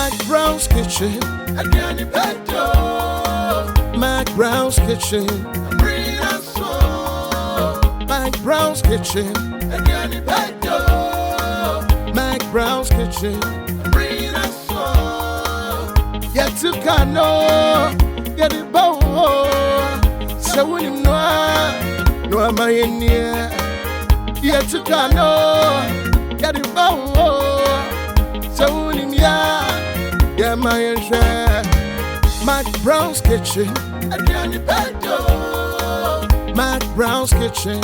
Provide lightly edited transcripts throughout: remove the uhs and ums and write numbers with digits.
McBrown's kitchen. McBrown's kitchen. McBrown's kitchen. McBrown's kitchen. Yet to cano, get it bow. So when you know, no am I in here. Yet to cano, get it bow. So when you know, yeah, my share. McBrown's kitchen. McBrown's kitchen.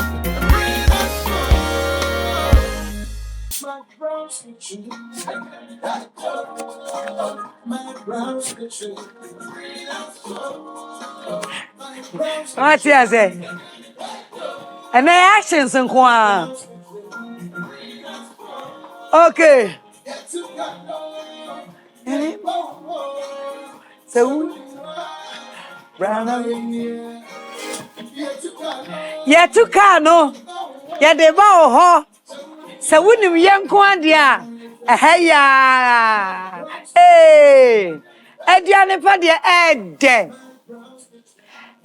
McBrown's kitchen. McBrown's kitchen. What you say? And the actions and one. Okay. So, yeah, to Kano. Yeah, the bow. So, wouldn't you young Quandia? Hey, hey, Ediana Padia, Ed.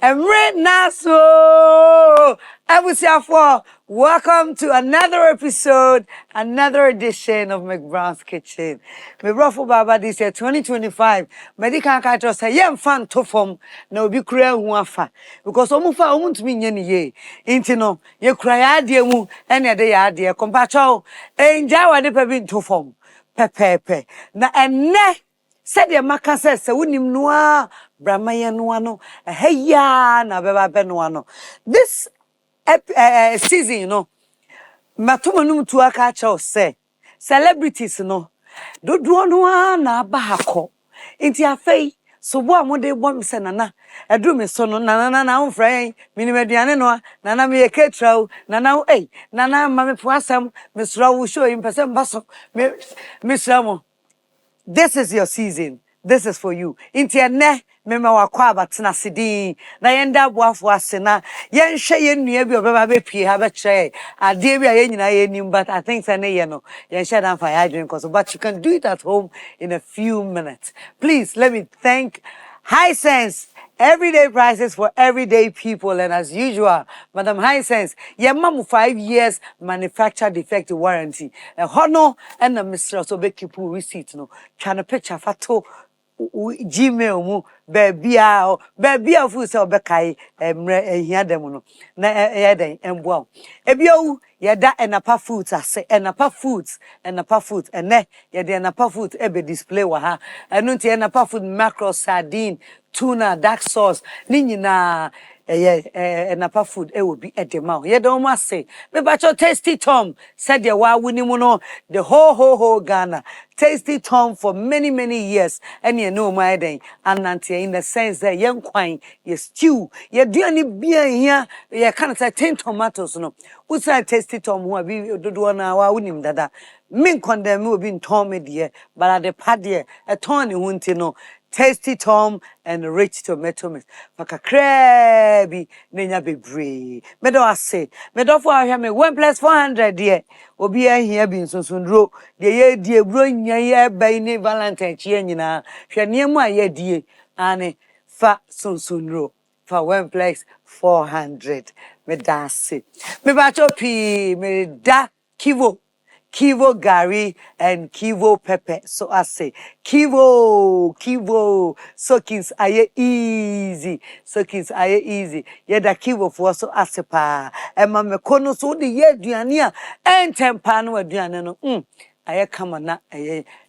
And right now, so I will say for welcome to another episode, another edition of McBrown's Kitchen. Me brofo baba this year 2025. Medical catch say yem fan to form na obi kura hu afa because omufa omuntumi nye ni ye. Inti no ye kura ya ade mu ene de ya ade compacho enja wa de pe bi to form pepepe na enne said the maka says se wonim noa bramaye noa no heya na beba be noa no this season you know matomanum tu aka cha say celebrities no dodo noa na abahako enti afei so bo amode bom se nana edu me so no nana na amfran minim aduane no nana me yeketrao nana nana ma me po asam me sura wo show impesem baso me sura. This is your season. This is for you. Inti ne mema wakwa batena sidi na yenda boafo ase na yenhwe yennua bi obeba be pie ha be kire ade bi a yenyina yenim but I think say ne ye no yenhwe dan fa ya drink cause but you can do it at home in a few minutes. Please let me thank Hisense. Everyday prices for everyday people, and as usual, Madam Hisense, your mom 5 years manufacturer defect warranty. A honor and a mistress so be keep receipt no. Trying to picture fato Gmail mu baby fu se obekai ehia dem no na eden emboa ebio yeda enapa foods ase enapa foods ene yeda enapa food ebe display wa ha enu nti enapa food macro sardine tuna dark sauce ni nyina enapa food e will be edema yeda o ma say me ba cho tasty tom said the wa wuni mu no the whole Ghana tasty tom for many years and you know my day and in the sense that young quine you stew you do any beer here you can't say 10 tomatoes no who say tasty tom who be do na wa unim dada min condemn will be tom dear but at the paddy a tony wunti no tasty tom and rich tomato mix faka crabby nenya bebre me do ase me do for ahia me 1 + 400 dear obi ahia bi nsonsondro de ye die bro nya ye bai ni valentine chi nyina hwe niemu a ye die ane fa sonsondro for 1 + 400 me da ase me ba chopi me da Kivo Gary and Kivo Pepper. So I say, Kivo, soakings are easy. Yeah, the Kivo for so asepa. And Mamma Kono so the year Diania and Tempano Diana. I come on,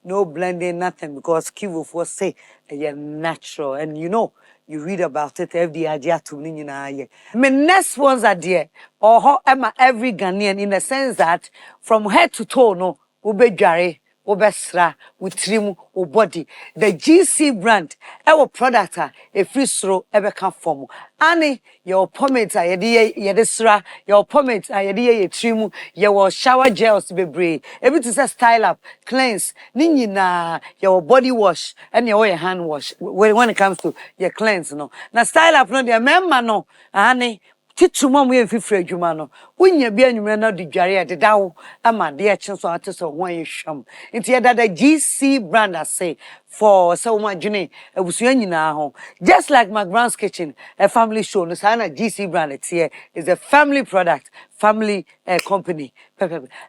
no blending, nothing because Kivo for say, natural. And you know, you read about it every idea to me na my next ones are there or how am I every Ghanaian in the sense that from head to toe no ube jare obesra with trim or body the GC brand our product a free throw ever come from ani your pomades are yedesra your pomades are yede trim your shower gels bebre everything say style up cleanse na your body wash and your hand wash when it comes to your cleanse no na style up no the member no ani tituma mu ye fifre adwuma no wonya bia nwumre na de dware e dedawo ama de e chenso ateso ho ye hwam nti ye dada GC brand say for so much journey abusuan nyina ho just like McBrown's kitchen a family show no sana GC brand it here is a family product family company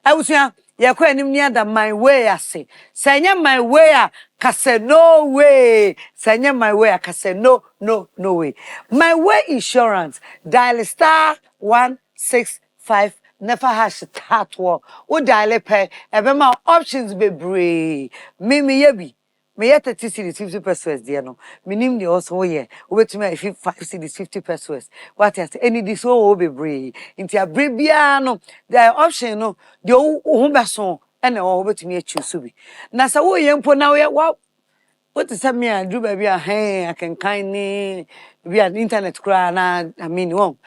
abusuan ye kwa anim ni ada my way ase sanya my way a kase no way sanya my way a kase no way my way insurance dial *165 never has start wo dial pay ebema options be brave me yebi me yet 30 cities 50 pesos there no minim the also here obetumi 5 cities 50 pesos what else any this so be brave into a brave bia no the option no the ho beso ene wo obetumi choose bi na sa wo ye mpo na wo what is me and do baby I can kindly be an internet cry na I mean won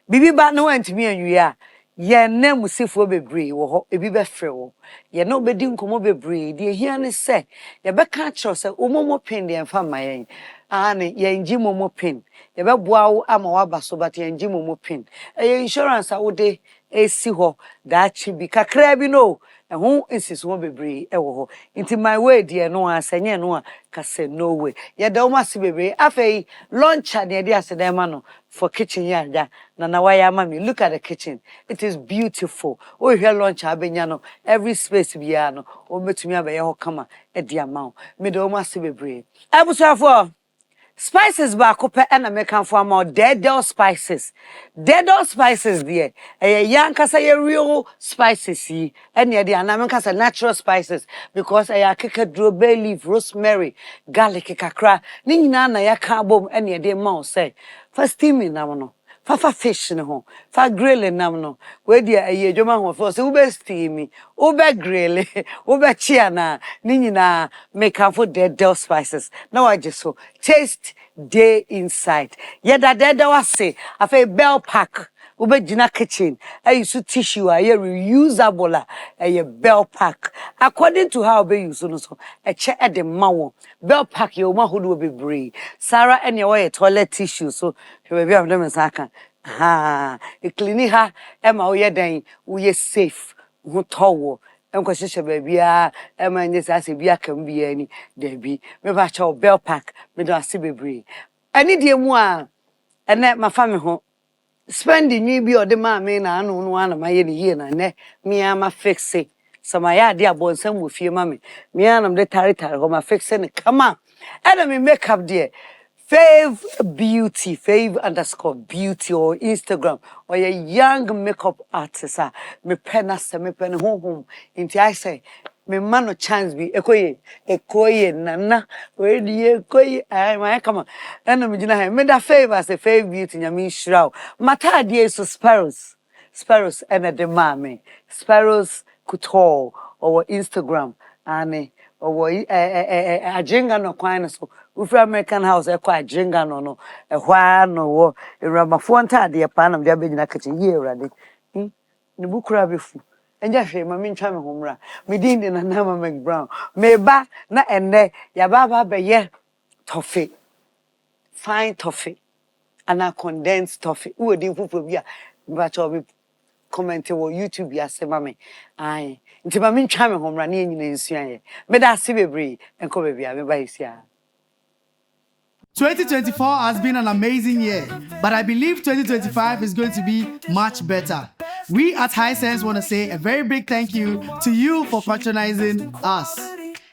bibi ba no want me and you are ye na musifo bebre wo ho ebi be frɛ wo ye na obedi nkomo bebre de hia ne se ye be ka kyerɛ se omomo pin de emfa mayen ane ye ngi momo pin ye be boa wo ama wa baso but ye ngi momo pin insurance a wo de esi ho da chi bi kakra bi no ho insis wo bebre wo ho inti my way de no asanye no ka say no way ye da wo mase bebre afei launcher de aseda ma no for kitchen ya na waya mami look at the kitchen it is beautiful o hwe launcher abenya no every space bia no o metumi abaye ho kama e dia ma me da wo mase bebre abusafo spices ba kope na mekanfo ama dead spices there yankasa ye real spices yi ene de anamenkasa natural spices because akekadro bay leaf rosemary garlic kakra ni nyina na yaka bom ene de ma o say first steaming na no fa fish ne ho fa grill nam no we dia adwuma ho for so we steam we grill we chia na ni nyina mekanfo dead spices na wa so taste day inside ye da was say afa bell pack ubegina kitchen ayisu tissue a reusable a bell pack according to how be use no so e che e de mawo bell pack ye ma hodo be bree Sarah ene wo toilet tissue so we be am dem saka e clean ha e ma wo ye den wo ye safe ho towo enkwahye baabia e ma nye sa se bia kam bia ni da bi me ba cha bell pack me do ase bebree ani die mu a ene ma fa me ho spending you be or the man na anu no ana ma ye ni ye na ne me ama fixe some ya de abonsam wo fie ma me anam de tare ho ma fixe ne kama and me makeup there fave_beauty or Instagram or a young makeup artist me pen home into I say me man no chance be ekoye nana we die ekoye ai my come on and me gina me da favor say fave beauty nyame shraw mata die so sparrows and the mame sparrows couture or Instagram and or ajenga no kwan so we from American house e kwa ajenga no hwa no wo ramafo ntade pa na me begina kitchen ye urade ne bukura befu enja hwe ma me ntwa me homra me din de na ma McBrown me ba na enne ya ba be ye toffee fine toffee and condensed toffee we din fufu bia ba cho me comment wo YouTube ya se mame ai nti ma me ntwa me homra na enyina nsuan ye me da se bebre enko be bia me ba isia. 2024 has been an amazing year, but I believe 2025 is going to be much better. We at Hisense want to say a very big thank you to you for patronizing us.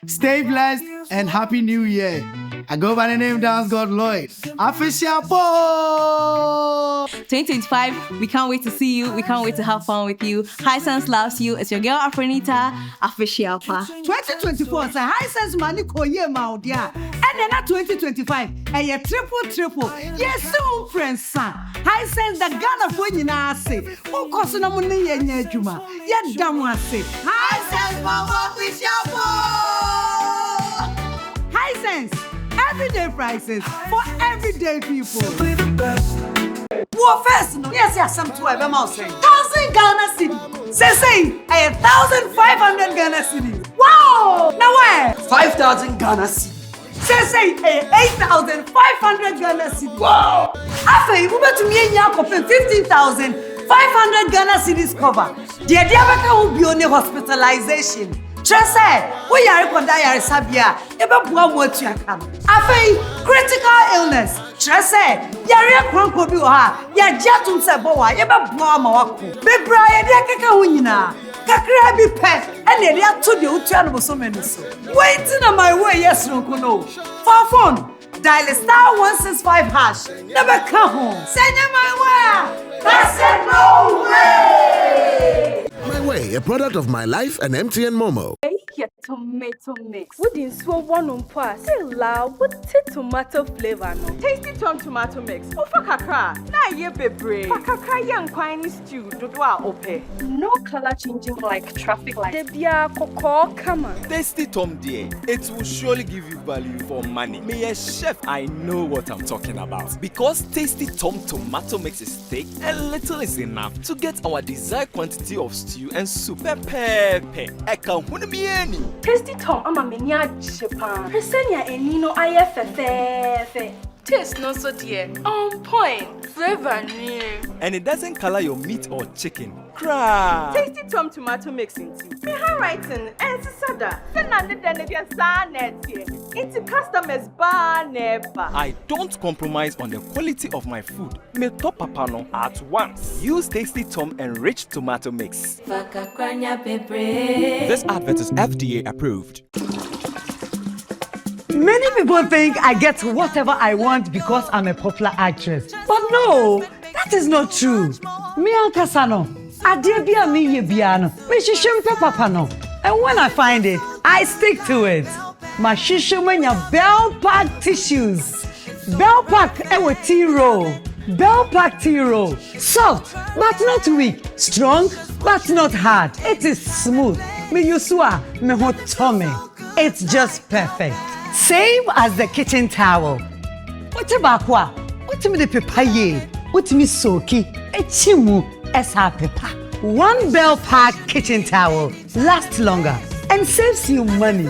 Stay blessed and Happy New Year. I go by the name Dance God Lloyd. Official 2025, we can't wait to see you. We can't wait to have fun with you. Hisense loves you. It's your girl Afronita, Official 2024, say Hisense money ko ye ma odia. And then 2025, a triple. Yes, so friends, Hisense the Ghana for nyina ase. O koso na mo ne ye nya adwuma. Ye dam ase. Hisense mama Official 4. Hisense everyday prices for everyday people. What first? No, yes, some to a mouse. 1,000 Ghana cedi. Say, 1,500 Ghana cedi. Wow! Now where? 5,000 Ghana cedi. Say, 8,500 Ghana cedi. Wow! After you move to me and 15,500 Ghana cedis cover. The idea will be only hospitalization. Just say, we are going to die Sabia, ever blow what you can. After critical illness, just say, Yaria Cronco Bua, Ya Jatum Saboa, ever blow Mawako. Be Brian Yakawina, Kakrabi pet, and the other to the Utiano so many. Waiting on my way, yes, no, no. For phone, dial *165#. Never come home. Send you my way. That's it, no way. My Way, a product of My Life and MTN Momo. Your tomato mix. What is so one on pass? Say loud. What tomato flavor no? Tasty tomato mix. Ofa kakra. Na ye bebre. Kakra yang kwani stew. Dodwa ope. No color changing like traffic light. Debia koko kama. Tasty Tom dear. It will surely give you value for money. Me a chef, I know what I'm talking about. Because Tasty Tom tomato mix is thick and little is enough to get our desired quantity of stew and soup. Pepe. Eka hunamieni. Tasty Tom ama menya chepa. Presenya enino ayefefe. Taste no so dear. On point. Flavor new. And it doesn't color your meat or chicken. Cry. Tasty Tom tomato mix into. Me handwriting and sada. Senande denevia sanete. Into customers bar never. I don't compromise on the quality of my food. Me top papano at once. Use Tasty Tom enriched tomato mix. This advert is FDA approved. Many people think I get whatever I want because I'm a popular actress. But no, that is not true. Me Ankasano, Adebia mi yebiano, me shishimpe papano. And when I find it, I stick to it. My shishimenya Bell Pack tissues. Bell Pack ewe tea roll. Bell Pack tea roll. Soft, but not weak. Strong, but not hard. It is smooth. Me yusua, me hotome. It's just perfect. Same as the kitchen towel. What about what? What me the papaye? What me soaki? Echimu esa pepa. One Bell Pack kitchen towel lasts longer and saves you money.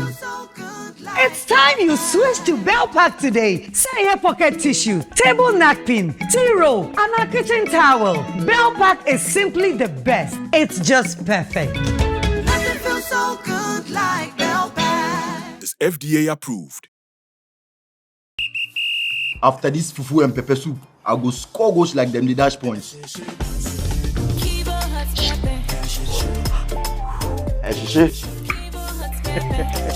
It's time you switch to Bell Pack today. Say your pocket tissue, table napkin, tea roll, and a kitchen towel. Bell Pack is simply the best. It's just perfect. Nothing feels so good like Bell Pack. It's FDA approved. After this fufu and pepper soup, I go score goals like them the dash points.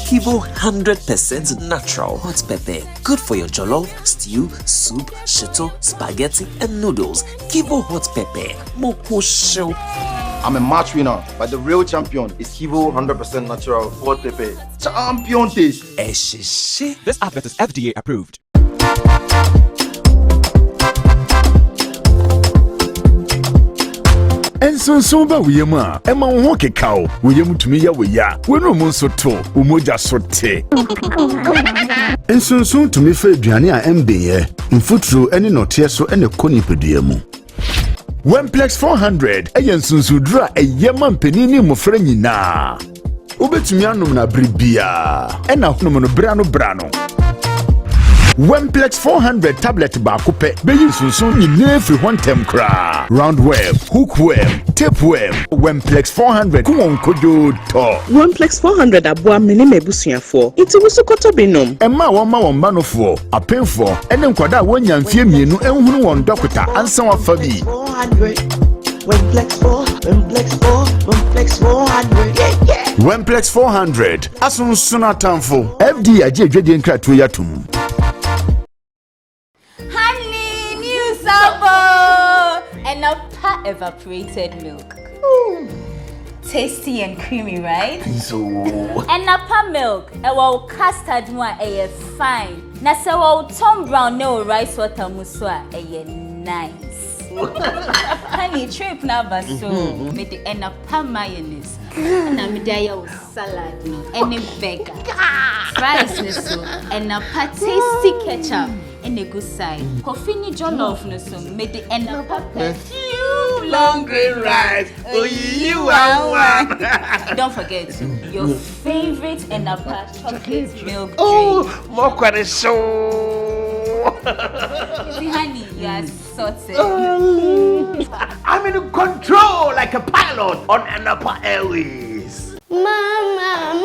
Kivo 100% natural hot pepper. Good for your jollof, stew, soup, shito, spaghetti, and noodles. Kivo hot pepper. Moko show. I'm a match winner, but the real champion is Kivo 100% natural hot pepper. Champion taste. This advert is FDA approved. Ensonson ba wiyema ema wo ho kekao wiyemu tumi ya weya wenu mu nso to umoja sote ensonson tumi fa aduane a embeye mfuturo ene note so ene koni pedua mu Wemplex 400 ensonsudura eyema mpenini mofra nyina ubetumi anom na bribia ena honom no brano Wemplex 400 tablet ba kupe be yisunsun nyine free one term kra roundworm hookworm tapeworm Wemplex 400 kuwon kojo to Wemplex 400 aboa mene mebusuafo iti wusukoto binom emma won manofo apemfo ene nkwada wonya mfie mienu enhunu won dokota ansan wafa bi Wemplex 400. Wemplex 400 asunsuna tamfo FD aje adwede nkratu yatum And a pot evaporated milk. Tasty and creamy, right? So. And a pot milk, custard one, fine. Na so Tom Brown no rice water muswa, nice. Honey trip na baso, made the end up mayonnaise. Na midaya salad no, any burger. Fries so, and a pot tasty ketchup. In a good side. Coffee jollof no so made the end of pepper. You long green rice. Oh, you want. Don't forget your favorite and chocolate milk drink. Oh, more so. See, honey, you are sorted. I'm in control like a pilot on Oheneba Airways. Mama.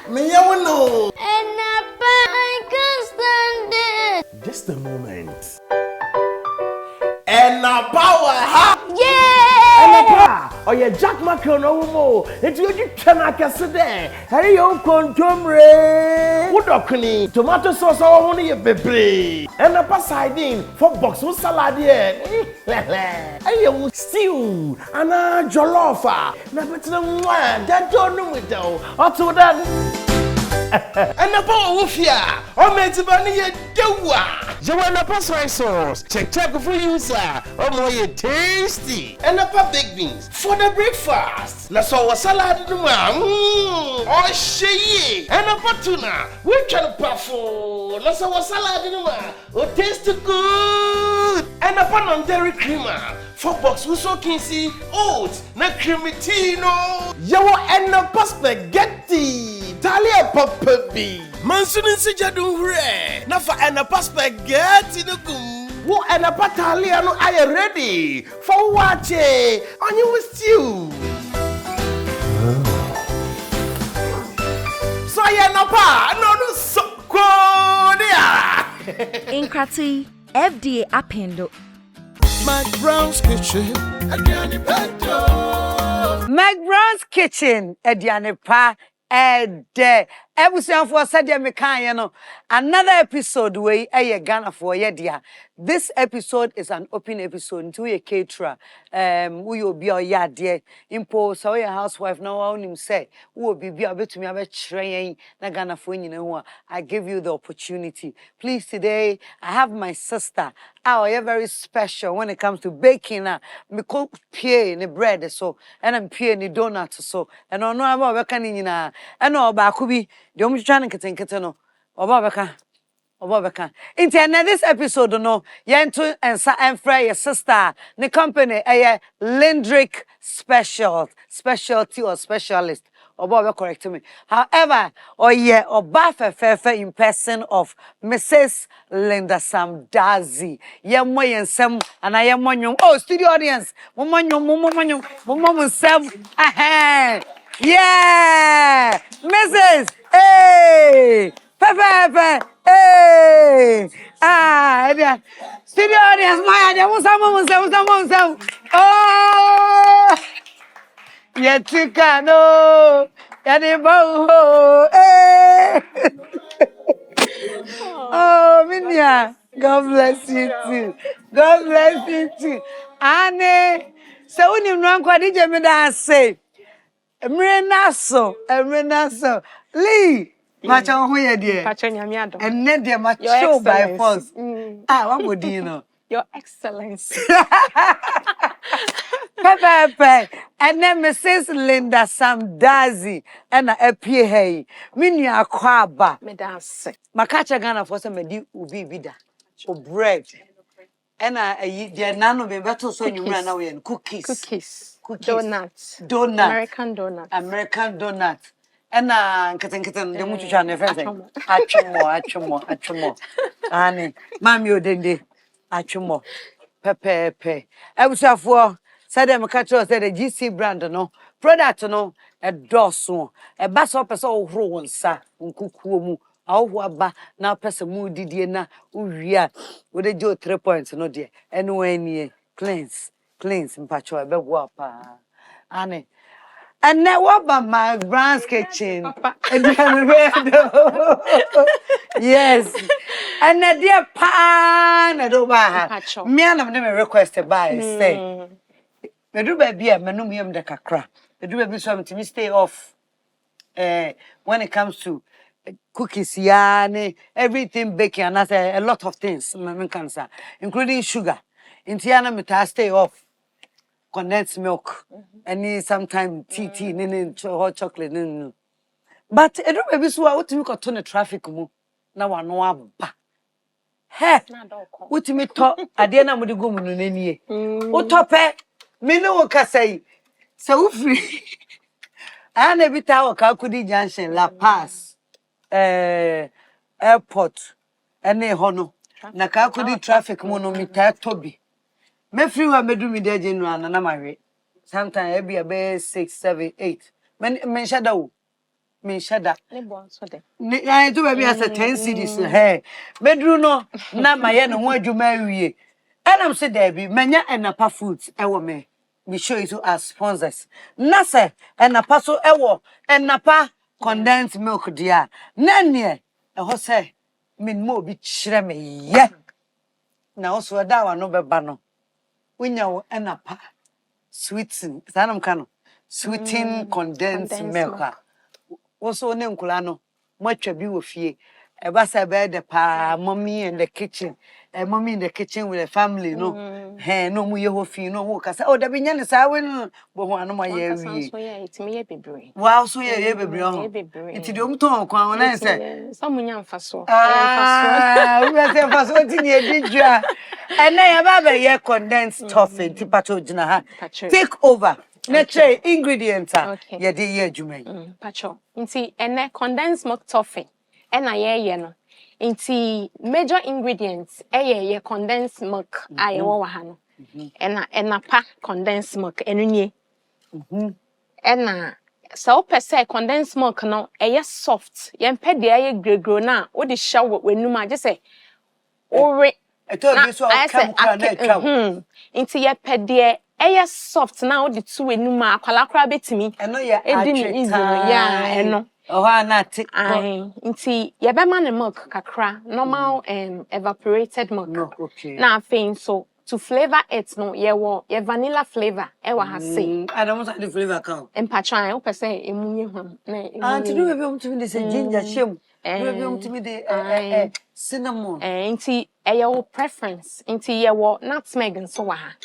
Me, I will know. Oheneba, I can't stand it. Just a moment. Oheneba, ha? Yeah! Oheneba, oh yeah, Jack Macron, no more. It's you cannot guess there. Harry, you contumre. What okuni? Tomato sauce, I want you, baby. Oheneba sardine for box with salad here. Hey, you stew and a jollof. Na better one. That don't know it though. Or to that. Oheneba wofia. O metibani ye dewa. You want a pass rice sauce? Check for you, sir. Oh, more tasty. Oheneba baked beans for the breakfast. Na so salad no ma. Oh, shey. Oheneba tuna. We try to puffo. Na so salad no ma. Oh, taste good. Oheneba non-dairy creamer. 4 box we so kinsi oats na creamy tea no. You want Oheneba spaghetti. Talia papa bi. Mansunin si jadun hure. Na fa Oheneba spaghetti no kum. Wo Oheneba talia no are you ready for watch on you with stew. So Oheneba no so good. Inkrati FDA appendo. McBrown's kitchen, Adiani Pento. McBrown's kitchen, Ediane Pa, Ede. Ebusian for Sadia Mekayano. Another episode where Ghana for Yedia. This episode is an open episode into a caterer. We will be a yard impo so your housewife now on him say, who will be a bit to me about train na Ghana for you. I give you the opportunity. Please today I have my sister. You're very special when it comes to baking. Me cook pie in the bread so and I'm pie in the donut so and I know about working and no about could be the only trying to get no Obabeka. Into this episode, no, Yentu and Frey, your sister, the company, Lindric Specialty or Specialist. Obaba correct me. However, Obafa in person of Mrs. Linda Sam-Dadzie. Yemoy and Sam, and I am one. Oh, studio audience. Mom, Sam. Yeah, Mrs. Hey, Pepe. Hey, studio audience, Maya, oh, Yetikano, Yanimo, hey, oh, Minya, God bless you too. God bless you too. Anne, so when you run, what did you say? Emrenaso, Lee. Much on where dear. And then dear much show by force. What would you know? Your Excellency. Pepe. And then Mrs. Linda Sam-Dadzie and a PA. Minya Kwaba. Me dance. Makacha Ghana for some medi ubi bida. For bread. And dear none of them better so you run away and cookies. Donuts. American donut. And kitten the much channel everything. Achumo. Annie, Mammy Odende, Achumo, Pepe. I was for said them catch us at a GC brand no product no a dosso, a bass up as all rowan sa, uncumu, our now person moody dear na uria with a joe 3 points no dear, and when cleanse in patcho a bed wapa. Annie. And now what about McBrown's kitchen? Yes. And a dear pan and over. Me and I'm never requested by say. Me do baby a manumium de kakra. Me do baby something to stay off. When it comes to cookies, yarn, everything baking, and that's a lot of things, including sugar. In Tiana, me stay off. Condensed milk, and sometimes tea, hot chocolate. But I don't maybe so what you got on the traffic mo. Now I know ba. Hey, what you me talk? I didn't know the go mununi. What top me no ka say. So free. I never tell Kakudi Junction, La Paz, airport, and hono. Na ka ko di traffic mo no mita tobi. Me free wa medu mi de genu ana na mawe. Sometimes e be 6 7 8. Men shada wo. Men shada. Ne bo so de. I do be as a 10 cities hey. Bedru no na maye no ho adwuma awie. And I'm say there be menya enapa foods e wo me. We show you to as sponsors. Na say enapa so e wo enapa condensed milk dia. Na ne e ho say min mo bi kire me ye. Na also da wa no beba no. Wonya wo enapa sweeten. Sanam kano. Sweeten condensed milk. Also ne nkula no matwa bi wo fie. Eba say be the pa mommy in the kitchen. Mommy in the kitchen with the family no. No mu ye ho fi no wo kasa. Oh da bi nya ne sa we no bo ho anu ma ye wi. So yeah, it me ye bebre. Wow so ye bebre ho. It di om ton kwan na say. Some munya mfa so. We say mfa so ti ne edidwa. Na ye ba be ye condensed toffee ti pato gina ha. Take over. Nature ingredients ye dey ye adwuma. Pacho. Nti ene condensed milk toffee. Ena ye no. Inti major ingredients ye condensed milk aye wo ha no. Ena pa condensed milk enunye. Ena so pese condensed milk no ye soft. Ye mpe de aye gregro na wo de hya w'anum a je se ore eto bi so kam kwa na etwa. Inti ye pe de aye soft na wo de tu w'anum a kwalakra betimi. Eno ye easy ya eno. Nti ye be man milk kakra normal evaporated milk. Okay. Na afin so to flavor it no ye vanilla flavor e wa ha say. I don't want the flavor come. Empatran o pese emunye hom na to do we to me say ginger shem. We to me the cinnamon. Nti your preference. Nti ye wo nutmeg nso wa ha.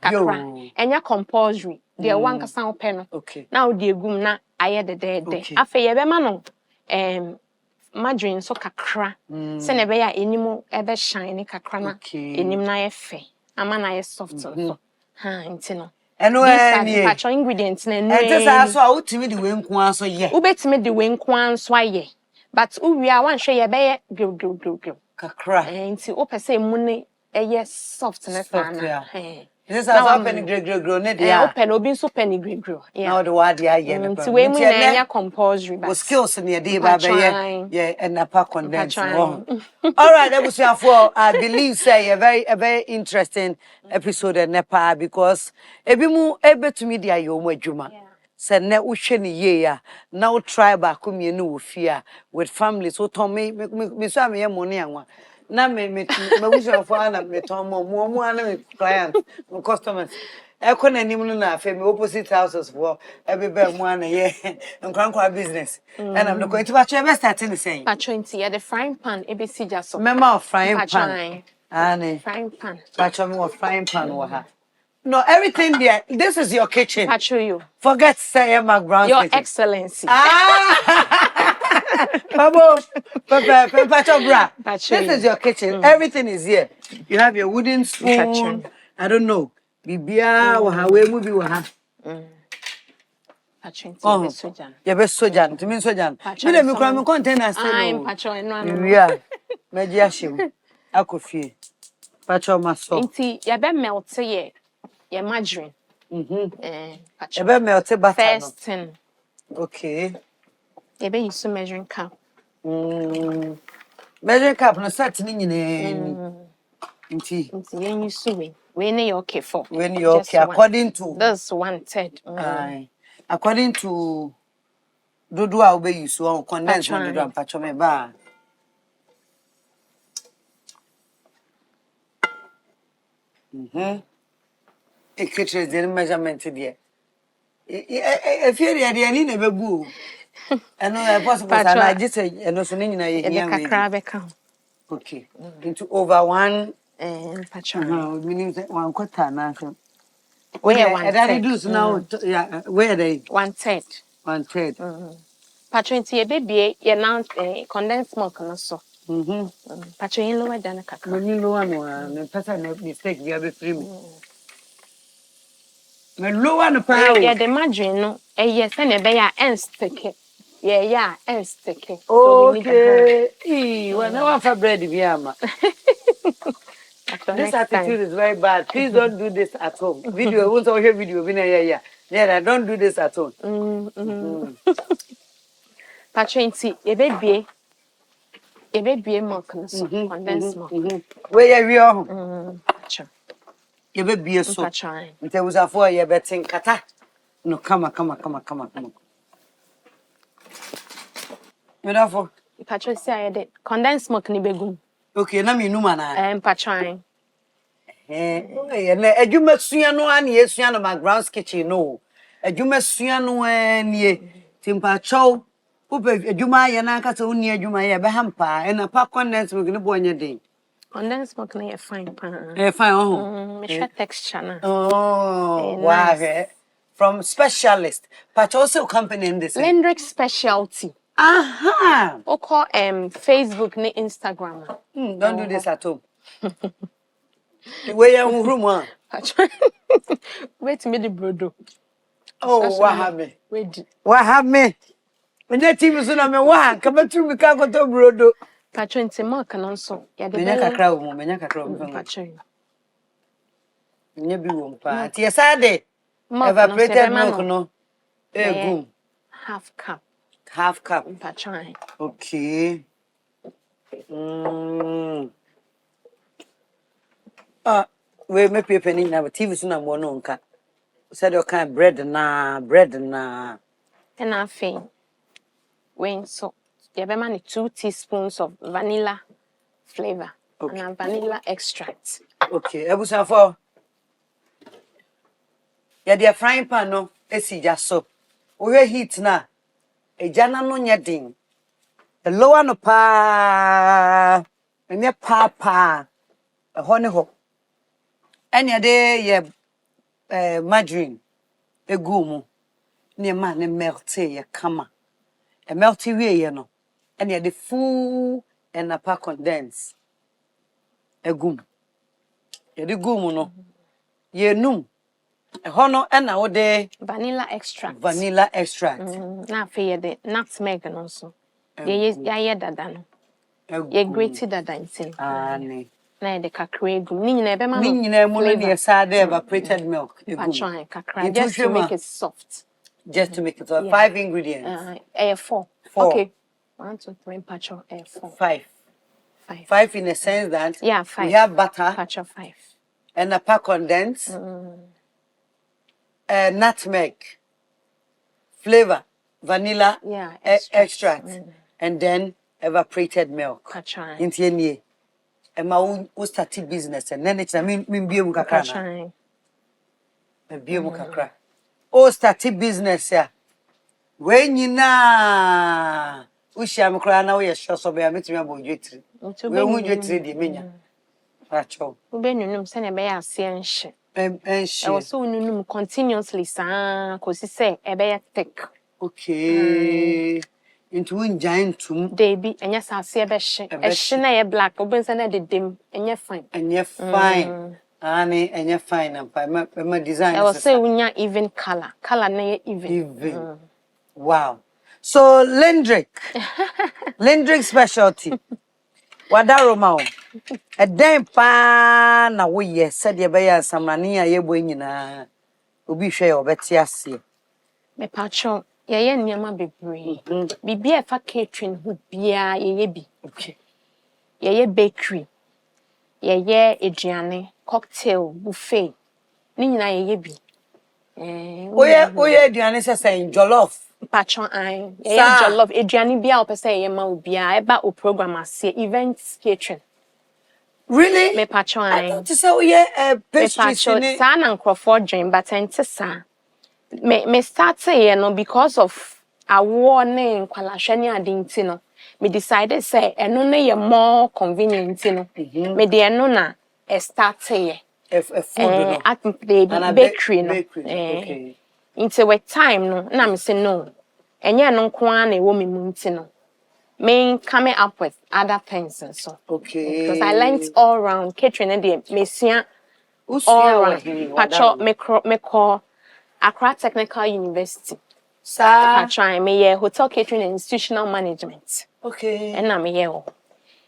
Kakra. Enya compulsory. The one kasa open no. Okay. Now the gum na aye de afa ye be ma no margarine so kakra se ne be ya enimu e be shine kakra na enim na ye fe ama na ye soft so ha nti no eno any patch ingredients na enu ente sa so a utimi de we nko anso ye ubetimi de we nko anso aye but uwi a wan hwe ye be ye gro kakra nti o pese emu ne ye soft na fa na this is how penny gregro ne dia open obi nso penny gregro now the word dia ye no nti we mu na enya compulsory but skills in dey ba be ye enapa condensed. All right, ebusuafo, I believe say a very interesting episode in Nepal because ebi mu ebetumi dia ye omo adwuma se ne wo hwe ne ye ya na wo try ba ko mienu wo fia with family so to me so am ye money anwa na me wish for na me ton mo ana me clients me customers e ko na nim no na afa me opposite houses for every be mo ana ye nkwankwa business and I'm going to batch be starting the same batch 20 yeah the frying pan ABC just remember frying pan and frying pan batch me frying pan wa ha. No, everything there. This is your kitchen. I show you. Forget say McBrown's Your kitchen. Excellency. Babo, this is your kitchen. Everything is here. You have your wooden spoon. I don't know. Bibia or how we movie will have. Yeah, best sojan. To me, sojan. Me let me cry. Me container. I'm patron. No. Yeah. Me diashim. Akofi. Patron maso. Inti ya be melt ye. Your margarine. Ebe melt butter. First thing. Okay. Ebe use measuring cup. Measuring cup no set ni nyine. Nti yen use we na you okay for. When you okay according to this 1/3. According to dodo a we use on condense dodo am patcho me ba. E kitchen the measurement there. If you are the ani na bebu. Eno possible na just eno so ni nyina ye hia. Kakra be ka. Okay. Into over one patron. Meaning 1/4 na so. Where 1/3. That reduce now where they 1/3. 1/3. Patron ti e bebie ye now condensed milk no so. Patron lower than kakra. Money lower no na person mistake we be free me. Me lower no pa. Yeah, the margarine no yes na be ya stick. Yeah, stick. Okay. When I want for bread bi ama. This attitude is very bad. Please don't do this at home. Video, won't all hear video. Yeah, don't do this at home. Patronti, ebe milk no so, condensed milk. Where you are? Patron. You be so. Patron. There was a 4 year betting kata. No, come on. Therefore, Patron say I did condensed milk ni begum. okay, na me numa na. Patron. Na adwuma sua no an ye sua no McBrown's kitchen no. Adwuma sua no nie timpa chow. Upe adwuma ye na aka se uni adwuma ye be hampa na pa condensed milk ni bo anya den. Condensed milk na fine pa. Fine Me share texture na. Oh, wow. Nice. From Specialist. But also company in this. Lindric Speciality. Aha. O call Facebook ni Instagram. Don't do this at home. Where you room? Wait me the brodo. Oh, what have me? Wait. What have me? When that team is on me one, come to me can't go to brodo. Patron te mark and also. Ya de Menyaka crowd. Patron. Nyebi wompa. Ti esade. Evaporated milk no. Good. Half cup. Patron. Okay. We make paper ni na TV so na mo no nka. Said you kind bread na. And I think when so you have 2 teaspoons of vanilla flavor and vanilla extract. Okay, ebusan for. Ya dia frying pan no esi ja so. We heat na. Ejana no nya din. The lower no pa. Enya pa. Ho ne ho. Enya de ye margarine egu mu. Ne ma ne melt ye kama. E melt we ye no. Enya de full and a pack condense. Egum. Ye de gum no. Ye num. Hono na wo de vanilla extract. Na fe de nutmeg no so. Ye dada no. Ye grated dada intin. Ne. Na de kakra egu. Ni nyina ebe ma no. Ni nyina mu no de sa de evaporated milk. Patron kakra just to make it soft. Just to make it soft. 5 ingredients. 4. Okay. 1 2 3 patron 4. 5 in the sense that 5. We have butter. Patron 5. And a pack condensed. Nutmeg, flavor, vanilla, extract, and then evaporated milk. Into any, and my started business, and then it's mean be kakra. Be kakra. Oh, started business, yeah. When you na, we shall cry now. We are sure so be a meeting about you. We won't get ready, Minya. Racho. Ubenunum send a bear see and she also nunum continuously, sa, cause he say a bear thick. Okay. Into one giant tomb. They be, and yes, I see a besh. A shina black, opens and I dim, and you're fine. And you're fine. Annie, and you're fine. And by my design, I will say, when you're even color na even. Wow. So, Lindric Speciality. Wadaroma. A damn pan na we said ye bear some money a ye boy na ubi share or betiasi. Me patron, ye nyama bebre. Bibi a fa catering who bia ye be. Okay. Ye bakery. Ye Adriane, cocktail, buffet. Ni na ye be. Oye Adriane say jollof. Patron I jollof Adriane bia o pese ye ma bia eba o program ase events catering. Really? Me patron I thought to say oye pastry sa na Crawford dream but ente sa. Me start ye no because of awo ne nkwalahwe ne adinti no. Me decided say eno na ye more convenient no. Me de eno na start ye. Food no. At the bakery no. Okay. Into with time no na me say no. Enye no nko an na ewo me munti no. Me coming up with other things and so. Okay. Because I learned all around catering and the messia all around. Pacho me call Accra Technical University. Sa try me hotel catering and institutional management. Okay. And na me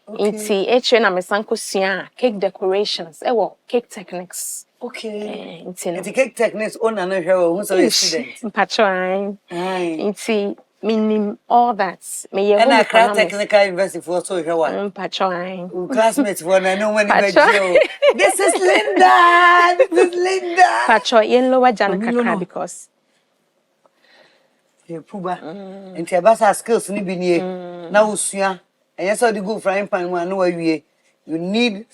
Inti eche na mesanko sua cake decorations. Cake techniques. Okay. Inti cake techniques on na hwe who so student. Mpatro Inti minim all that. Me ye and I craft technical university for so hwe wa. Mpatro classmates for na no one imagine. This is Linda. This is Linda. Patro yen lower jana kakra because Puba. Inti abasa skills ni bi nie. Na usua. And yes, how the go frying pan one no you need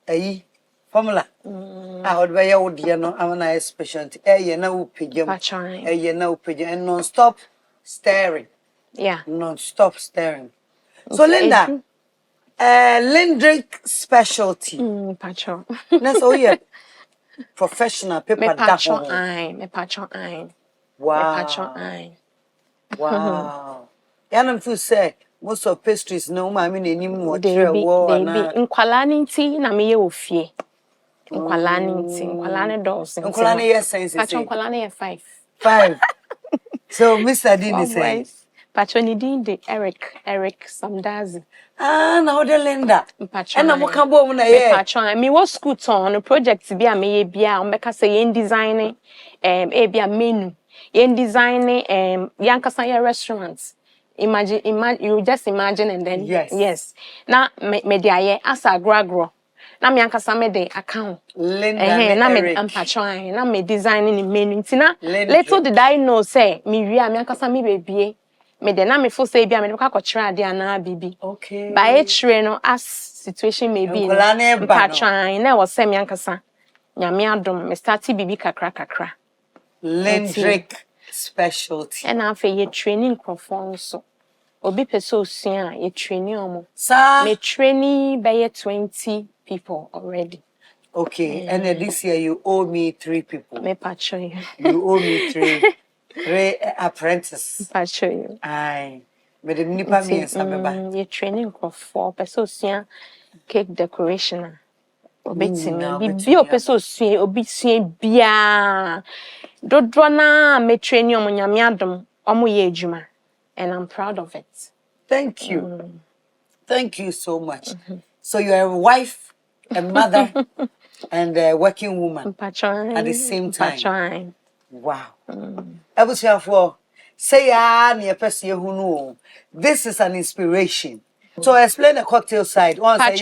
a formula. I would buy your dear no I'm a specialty. A now pigeon, a now pigeon, and non-stop staring. Yeah, non-stop staring. So Linda, Lindric Specialty. Patro. That's all yeah. Professional paper. Me patro eye. Wow. Me patro eye. Wow. Yanam fu say. Most of pastries no ma me nanim mo Baby, na nkwala ni nti na me ye ofie. Nkwala ni nti, nkwala ni dolls. Nkwala ni yes sense. Patro nkwala ni 5. 5. So Mr. Dean is saying. Patro ni Dean de Eric Sam-Dadzie. Na o de Linda. Patro. E na mo kan bo mu na ye. Patro, me wo school ton project bi a me ye bia, o meka say yen design e bia menu. Yen design yankasa ye restaurants. Imagine, you just imagine and then yes. Now me dia as a agro. Now me ankasa me de account. Linda na me ampatron. Now me designing the menu. Tina little did I know say me wi me ankasa me baby. Me de na me fo say bia me ka kochira de na bibi. Okay. By etre no as situation may be. Ampatron na was say me ankasa. Nyame adom me start bibi kakra. Lindric Specialty. And after ye training crofon so. Obi peso sua ye training omo. Sir, me training by 20 people already. Okay, and this year you owe me 3 people. Me patcho you. You owe me 3 apprentices. Patcho you. Aye. Me de nipa me nsabeba. Ye training crofon peso sua cake decoration. Obi timi bi o peso sua obi sua bia. Dodro na me training omo nyame adom omo ye adwuma. And I'm proud of it. Thank you. Thank you so much. So you're a wife, a mother, and a working woman at the same time. Wow. I was here for say near person who know. This is an inspiration. So explain the cocktail side. Once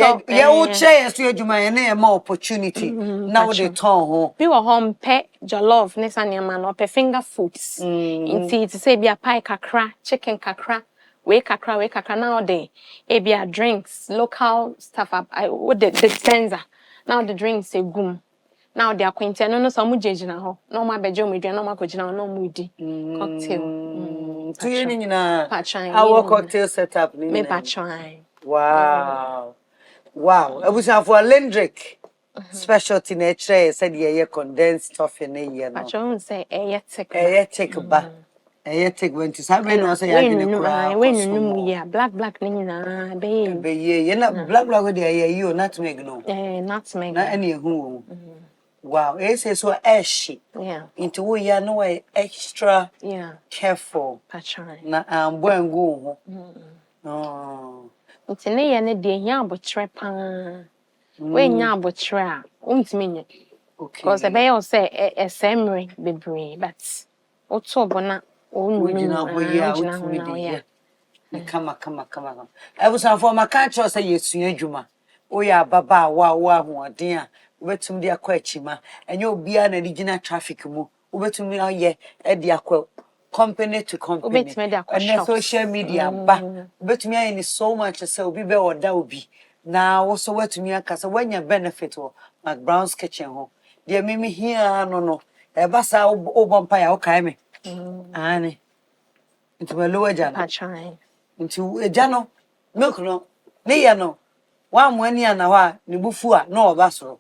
more opportunity. Now they turn home. We were home pe jollof nesa niama pe finger foods. Inti to say be a pie kakra, chicken kakra, we kakra now they be a drinks, local stuff up. I would the dispenser. Now the drinks say gum. Now they are acquainted. No some judge now. No my bedroom we no my coaching no moody. Cocktail. Our cocktail setup. Me patron. Wow. Wow. I was for Lindric Specialty nature said ye condensed toffee na ye no. Patron say take ba. Take when to say no say ya gine kura. When no ya black ni na be ye na black dey you not make no. Not make. Na any hu. Wow, it says so ashy. Yeah. Into we ya no extra careful. Patron. Na ambo go. Oh. Nti ne ye ne de hia abotre pa. We nya abotre a, untimi nye. Okay. Because the be say esemre bebre, but oto bona onu. We jina boya. Come. I was for my country say yesua adwuma. O ya baba wa hoden a, obetum de akwa achima. Enye obia na digina traffic mu. Obetum aye e de akwa company to company and social media but me any so much say obi be oda obi na wo so what me aka say when your benefit wo McBrown's kitchen ho de me here no e ba sa obompa ya o kai me ani nti we lower jana nti eja no milk no ne ya no wa mo ani ana wa ne bufu a no oba soro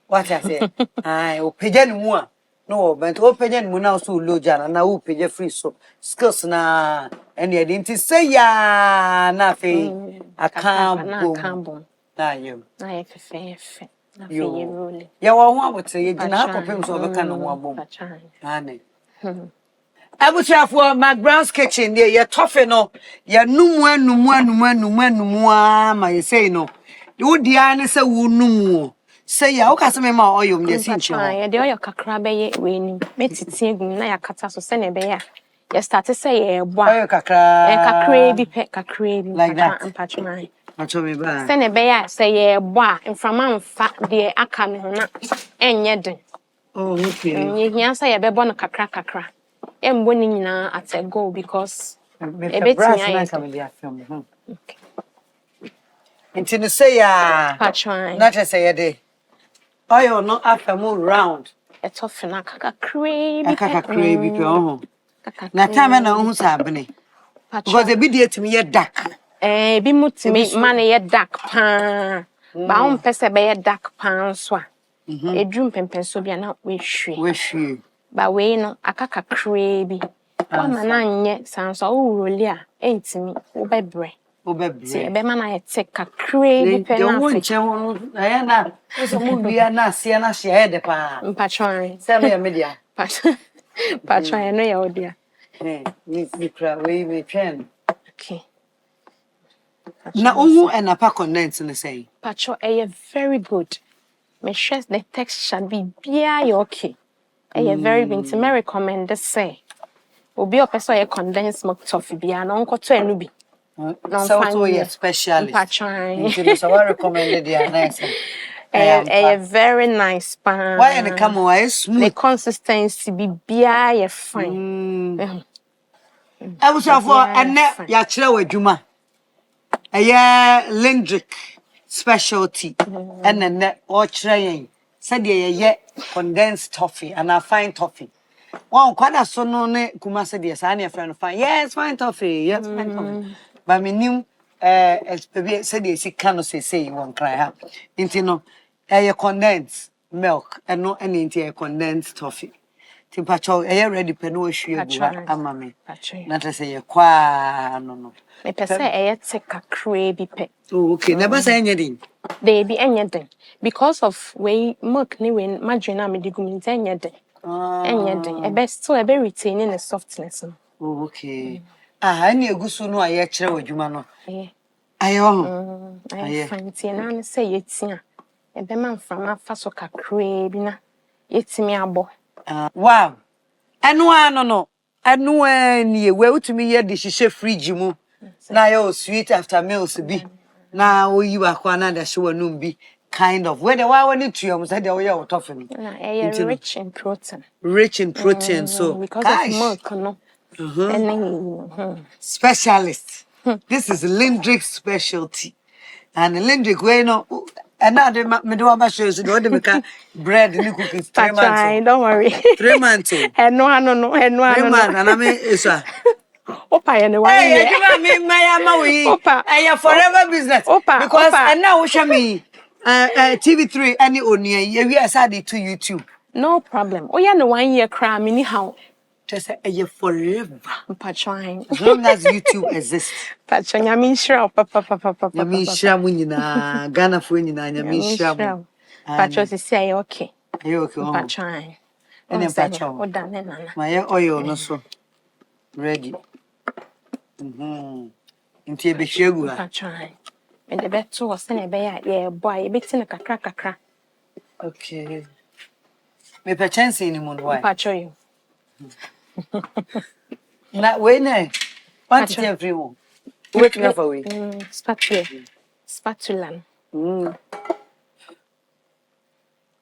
what I say ai o peja ni mu a no, but open mu na so low jana na wo page free so skills na any identity say ya na fe akambom na you na ye fefe na fe ye role ya wo ho abotre ye gina akopem so obeka no ho abom ane Abusuafo McBrown's kitchen there ye tough no ye numu ma ye say no wo dia ne say wo numu say ya wo ka se me ma oyo me si nche ho ye de oyo kakra be ye we ni metiti egum na yakata so se ne be ya ye start say ye bo oyo kakra bi pe kakra bi like that mpatwan acho me ba se ne be ya say ye bo a mframa mfa de aka ne ho na enye den oh okay ye hia say ye be bo no kakra embo ni nyina at a go because ebetimi ayi ka me dia film okay until you say ya patron not just say de oyo no after move round tough na kakra bi pe oh na time na hu sabene because e bi dey timi ye dark bi mutimi man ye dark pa ba on pese be ye dark pa so a edrum pempen so bia na we hwe ba we no akakakra bi wa mana nye sanso wo roli a entimi wo bebre ti ebe mana ye tek kakra bi pe na afi de wo nche ho na ya na so mu bia na ase na hye de pa mpatron se no ye media patron no ye odia mi kra we me twen okay na owu enapa condense ne say patron very good me stress the texture be bia ye okay very good to me recommend this say obi opese ye condensed milk toffee bia na onkoto enu bi no so ye specialist patron so I recommended ya nice very nice pan why and come why smooth the consistency be bia ye fine I was for and ya kire wadwuma Lindric Speciality and then or kire said ye condensed toffee and a fine toffee. One quite so no ne kuma said yes, I friend fine. Yes, fine toffee. Yes, fine toffee. But me new said yes, it cannot say you won't cry. Into no condensed milk and no any condensed toffee. Timpacho ready peno shue ama me. Not say ye kwa no. Me pese take kakra bi pe. Oh okay. Never say anything. They be anything because of way milk ni when margarine me digum anything. Anything. E best so e be retaining the softness. Oh okay. Any egusu no aye kire wadwuma no. Aye ho. Aye fancy na say yetia. E be man from fa so kakra bi na yetimi abo. Wow. Anu no. Anu ni we utumi ye de hihye fridge mu. Na yo sweet after meals bi. Na wo yi wa kwa na da hye wanum bi kind of. Where the wa ni tuyom say the we ye tough ni. Rich in protein. Rich in protein so because of milk no. Specialist. This is Lindric Specialty. And Lindric we no another me do about shows do de make bread ni cookies 3 months. Don't worry. 3 months. No. 3 months and I mean isa. Opa ye ne wa. Hey, give me my we. Opa. And forever business. Because and now we show me TV3 any oni we aside to YouTube. No problem. Oh yeah no 1 year cry me ni how. Just say forever. Patron. As long as YouTube exists. Patron, I mean sure. Papa. I mean sure when you na Ghana for you na I mean sure. Patron say okay. You okay? Patron. And then patron. O da nana. My oil no so. Ready. Into a beshegu. Patron. And the better was send a bear, yeah, boy, a bit in a kakra. Okay. Me per chance anymore. Why? Patron you. Na we na want to everyone wake me up away spatula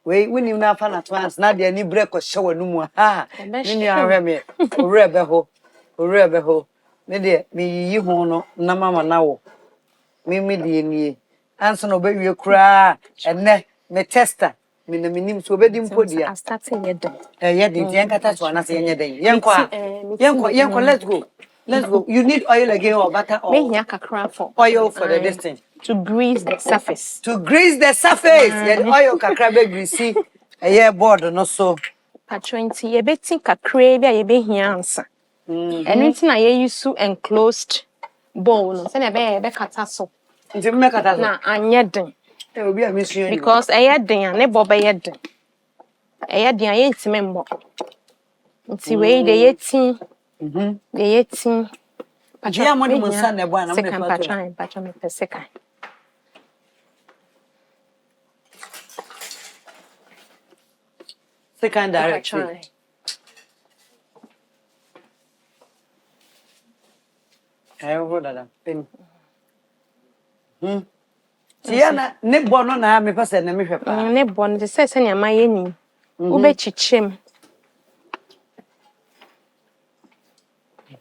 we you na fa na trans na de ani break shower no mu ha ni ahwe me ore be ho me de me yi ho no na mama na wo me de nie anso no be wie kura enne me tester me na minim so obedi mpodia starting yedem yedem yen kata so na se yedem yenko let's go you need oil again or butter or me here kakra for oil for the distance to grease the surface yen oil kakra be greasy board no so patronti ye beti kakra bia ye be hia ansa enu na ye use enclosed bowl no se na be kata so nti me kata so na anyeden obi a mesu because den ne bo be yeden ye ntime mbo nti we de yetin The 18. Yeah, money was son, the one. Second patron, patron, the second. Second direction. I hold that. Tiana, ne bono na me pese na me hwepa. Ne bono de se senya mayeni. Ube chichim.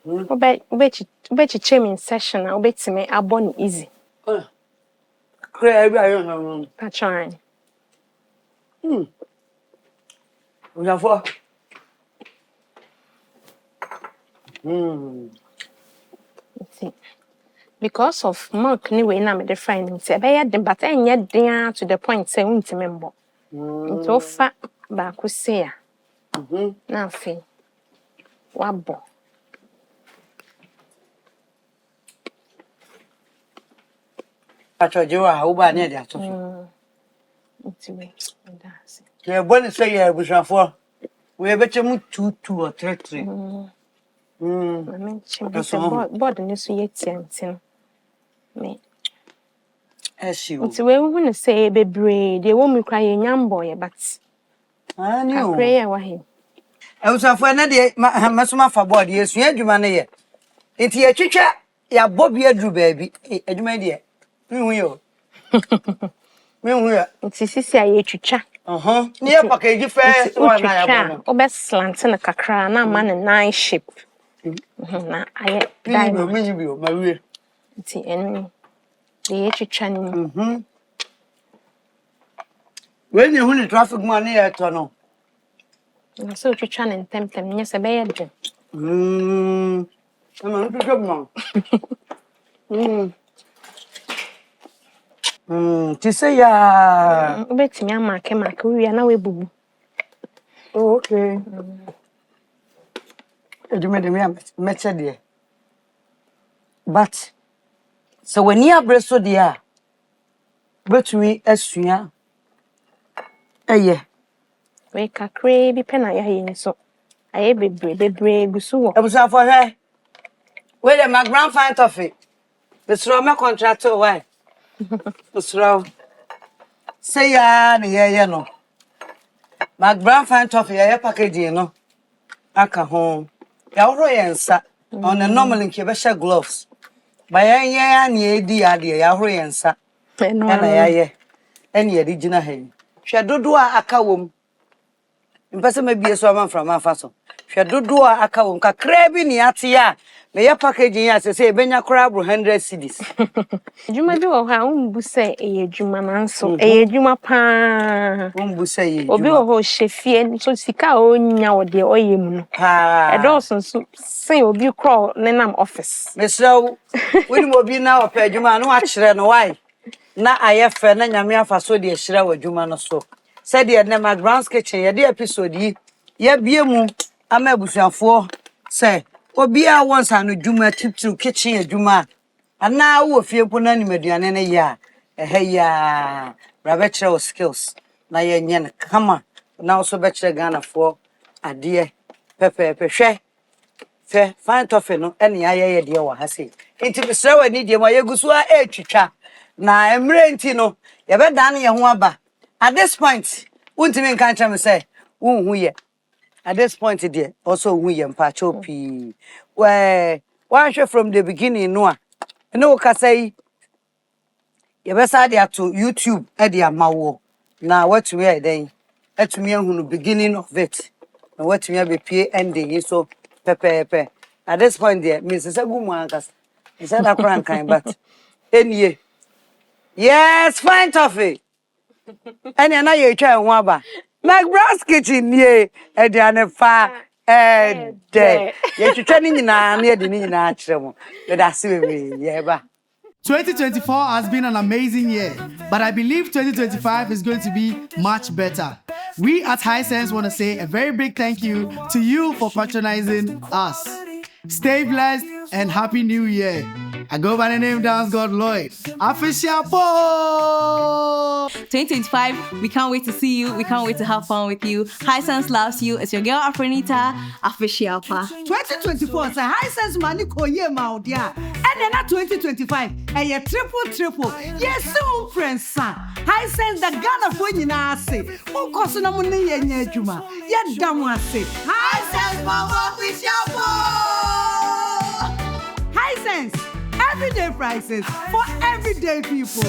Ube chichim in session na ube time abon easy. Cray ayo. Patron. Unafo. Because of milk ni we na me define him say be yet but enye den to the point say untime mbo. Nti ofa ba ko say a. Na afi. Wabo. Pacho jiwa uba ne dia to. Nti we that's. Ke boni say ya bushafo. We be chemu 2 or 3. Mama chim board ni so yetiantin. Me. SE. Nti we hu ne say bebre de wo mi kwa ye nyambo ye but. Ani o. Akre ye wa he. Bushafo na de masoma fa board ye sua adwuma ne ye. Nti ye twetwa ya bobi adru baabi. Adwuma de. Mi hu yo. Mi hu ya. Nti sisi aye twetwa. Ni e package first one na ya bono. Obe slant na kakra na ma ne nine shape. Na aye diamond. Mi bi o mawie. Nti enu de twetwa ni. When you hu traffic man here to no. Na so twetwa ne temtem nye se be ye de. Ama no twetwa man. Ti say ya Ubetimi amake wi na we bubu. Oh, okay. Edwuma de me meche de. But so when you abreso de a betumi asua eye We kakre bi pena ya yin so. Aye bebre gusu wo. Ebusa for her. We the McBrown's fine toffee. The straw me contract why? The straw. Say ya na ye no. McBrown's fine toffee ya package no. Aka ho. Ya woro yensa. On a normal nke be share gloves. Ba ya na edi ade ya woro yensa. Na ya ye. Ene ye digina ha. Hwe dodo a aka wom. Mpese mabie so am from afa so. Hwe dodo a aka wom kakra bi ni ate ya. Me ya packaging ya se ebenya kora abro 100 cedis. Juma bi wo ha umbu se eye juma nanso. Eye juma pa. Umbu se eye juma. Obi wo ho hye so sika onya wo de oyem no. Ha. Edolson so say obi crawl nenam office. Mesraw. We ni obi na opa juma no a kire no why. Na ayefe na nyame afa so de hira wa juma no so. Said the McBrown's kitchen ye de episode yi ye bie mu ama abusuafo say Obia once anu djuma tip to kitchen adwuma ana wo fie po na nimaduane ne ya ya bra skills na ye nye ne kama na also be kire Ghana fo ade pepe hwe fe fine tofe no ene aye de wa ha sei enti bisra wani de ma ye gusu a etwitwa na emre enti no ye be dan ye ho aba at this point untimi nkan tram say unhu ye. At this point there also we mpacho pi one show from the beginning no ka say you be say there to YouTube e dey amawo na what we are then etumi ehunu beginning of it na what we be pay ending so pepe at this point there Mrs. Agumu ankas is that kran kan but enie yes fine toffee ene na ye twa ho aba McBrown's kitchen ye ediane fa de ye twetwa ni nyina na ye de ni nyina akire mo we da se we ye ba 2024 has been an amazing year, but I believe 2025 is going to be much better. We at Hisense want to say a very big thank you to you for patronizing us. Stay blessed and Happy New Year. I go by the name Dance God Lloyd. Official Poll! 2025, we can't wait to see you. We can't wait to have fun with you. High Sense loves you. It's your girl Afrenita, Official Pa. 2024, say High Sense money koye maudia. And then 2025, a triple. Yes, so friends, son. High Sense the Ghana for you now say. Who costs no money yenye juma? Yet damn say. High Sense Mama Official Pa. High Sense, everyday prices for everyday people.